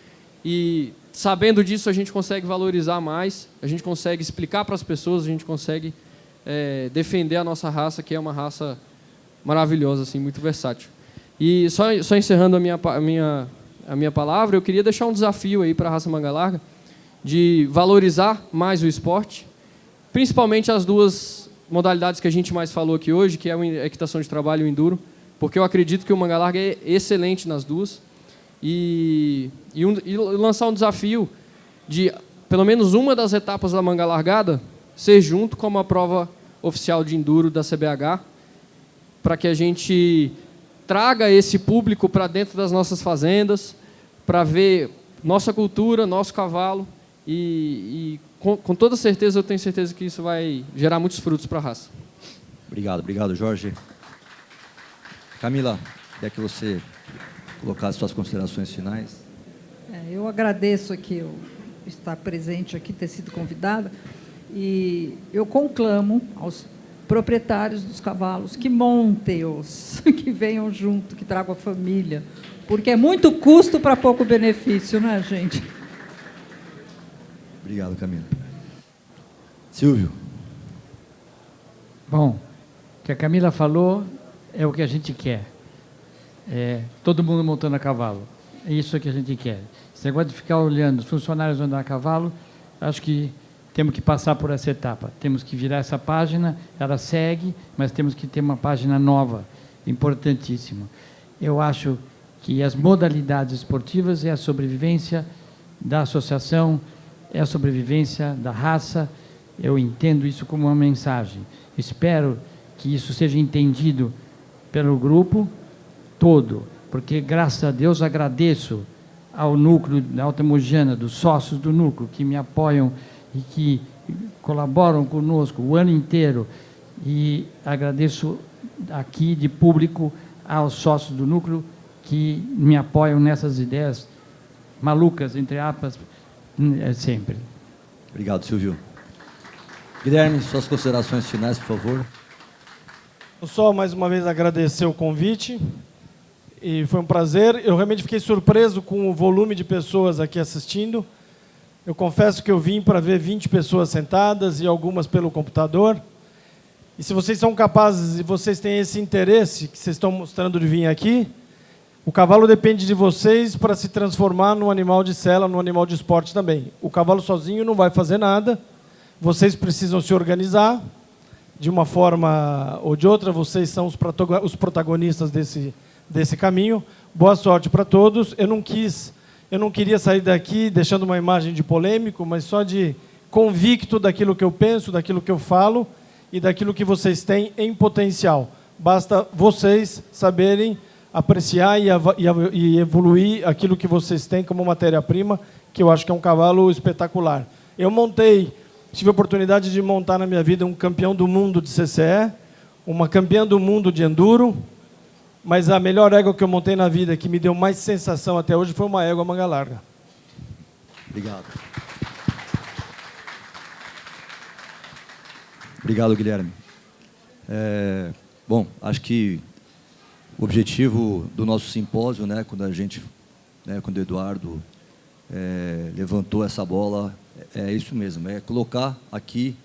e, sabendo disso, a gente consegue valorizar mais, a gente consegue explicar para as pessoas, a gente consegue defender a nossa raça, que é uma raça maravilhosa, assim, muito versátil. E só encerrando a minha palavra, eu queria deixar um desafio aí para a raça manga larga de valorizar mais o esporte, principalmente as duas modalidades que a gente mais falou aqui hoje, que é a equitação de trabalho e o enduro, porque eu acredito que o manga larga é excelente nas duas, e lançar um desafio de, pelo menos uma das etapas da manga largada, ser junto com uma prova oficial de enduro da CBH, para que a gente traga esse público para dentro das nossas fazendas, para ver nossa cultura, nosso cavalo, e com toda certeza, eu tenho certeza que isso vai gerar muitos frutos para a raça. Obrigado, Jorge. Camila, quer que você colocasse suas considerações finais? Eu agradeço aqui eu estar presente aqui, ter sido convidada, e eu conclamo aos proprietários dos cavalos que montem-os, que venham junto, que tragam a família, porque é muito custo para pouco benefício, né, gente? Obrigado, Camila. Silvio. Bom, o que a Camila falou é o que a gente quer. Todo mundo montando a cavalo. É isso que a gente quer. Esse negócio de ficar olhando os funcionários andando a cavalo, acho que temos que passar por essa etapa. Temos que virar essa página, ela segue, mas temos que ter uma página nova, importantíssimo. Eu acho que as modalidades esportivas é a sobrevivência da associação, é a sobrevivência da raça. Eu entendo isso como uma mensagem. Espero que isso seja entendido pelo grupo todo, porque, graças a Deus, agradeço ao núcleo da Alta Mogiana, dos sócios do núcleo, que me apoiam e que colaboram conosco o ano inteiro, e agradeço aqui de público aos sócios do núcleo que me apoiam nessas ideias malucas, entre aspas, sempre. Obrigado, Silvio. Guilherme, suas considerações finais, por favor. Só mais uma vez agradecer o convite, e foi um prazer. Eu realmente fiquei surpreso com o volume de pessoas aqui assistindo. Eu confesso que eu vim para ver 20 pessoas sentadas e algumas pelo computador. E se vocês são capazes e vocês têm esse interesse que vocês estão mostrando de vir aqui, o cavalo depende de vocês para se transformar num animal de sela, num animal de esporte também. O cavalo sozinho não vai fazer nada. Vocês precisam se organizar de uma forma ou de outra. Vocês são os protagonistas desse caminho. Boa sorte para todos. Eu não queria sair daqui deixando uma imagem de polêmico, mas só de convicto daquilo que eu penso, daquilo que eu falo e daquilo que vocês têm em potencial. Basta vocês saberem apreciar e evoluir aquilo que vocês têm como matéria-prima, que eu acho que é um cavalo espetacular. Tive a oportunidade de montar na minha vida um campeão do mundo de CCE, uma campeã do mundo de enduro, mas a melhor égua que eu montei na vida, que me deu mais sensação até hoje, foi uma égua manga larga. Obrigado. Obrigado, Guilherme. Bom, acho que o objetivo do nosso simpósio, né, quando o Eduardo levantou essa bola, é isso mesmo, é colocar aqui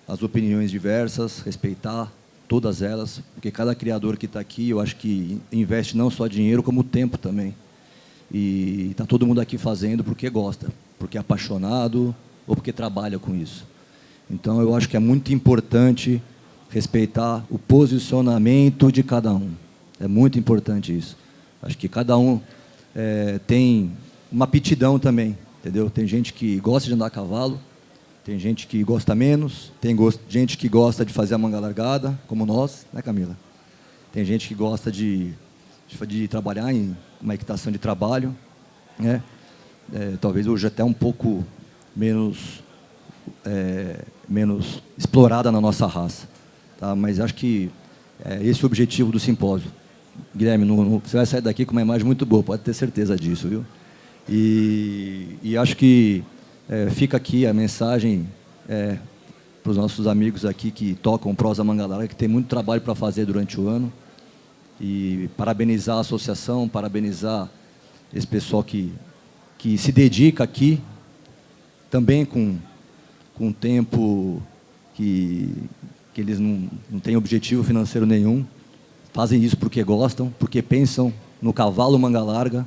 as opiniões diversas, respeitar todas elas, porque cada criador que está aqui, eu acho que investe não só dinheiro, como tempo também. E está todo mundo aqui fazendo porque gosta, porque é apaixonado ou porque trabalha com isso. Então, eu acho que é muito importante respeitar o posicionamento de cada um. É muito importante isso. Acho que cada um tem uma aptidão também, entendeu? Tem gente que gosta de andar a cavalo, tem gente que gosta menos, tem gente que gosta de fazer a manga largada, como nós, né, Camila? Tem gente que gosta de trabalhar em uma equitação de trabalho, né? Talvez hoje até um pouco menos explorada na nossa raça. tá? Mas acho que esse é o objetivo do simpósio. Guilherme, você vai sair daqui com uma imagem muito boa, pode ter certeza disso, viu? E acho que fica aqui a mensagem para os nossos amigos aqui que tocam Prosa Manga Larga, que tem muito trabalho para fazer durante o ano. E parabenizar a associação, parabenizar esse pessoal que se dedica aqui, também com tempo que eles não têm objetivo financeiro nenhum, fazem isso porque gostam, porque pensam no cavalo manga larga,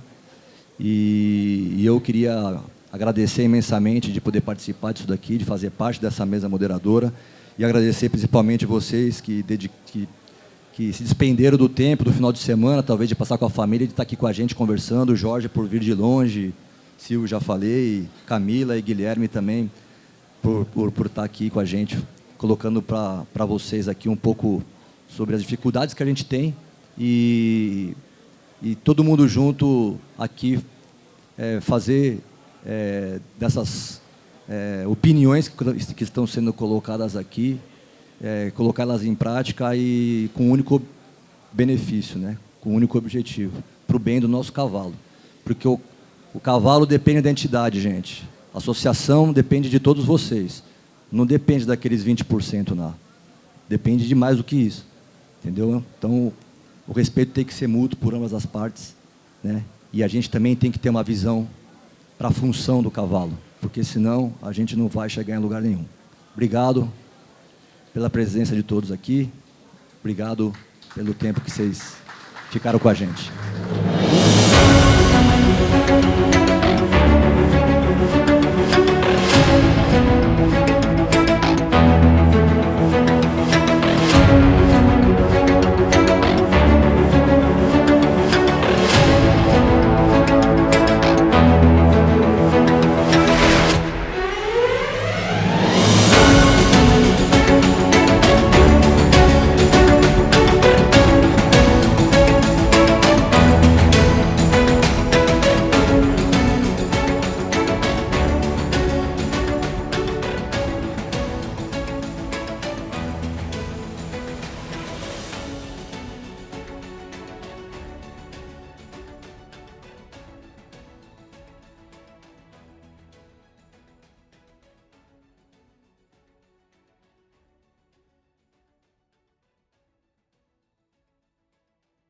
e eu queria agradecer imensamente de poder participar disso daqui, de fazer parte dessa mesa moderadora, e agradecer principalmente vocês que se despenderam do tempo, do final de semana, talvez de passar com a família, de estar aqui com a gente conversando, Jorge por vir de longe, Silvio já falei, Camila e Guilherme também, por estar aqui com a gente, colocando para vocês aqui um pouco sobre as dificuldades que a gente tem e todo mundo junto aqui fazer dessas opiniões que estão sendo colocadas aqui, colocá-las em prática e com um único benefício, né? Com um único objetivo, para o bem do nosso cavalo. Porque o cavalo depende da entidade, gente. A associação depende de todos vocês. Não depende daqueles 20% lá. Depende de mais do que isso. Entendeu? Então, o respeito tem que ser mútuo por ambas as partes, né? E a gente também tem que ter uma visão para a função do cavalo, porque senão a gente não vai chegar em lugar nenhum. Obrigado pela presença de todos aqui. Obrigado pelo tempo que vocês ficaram com a gente.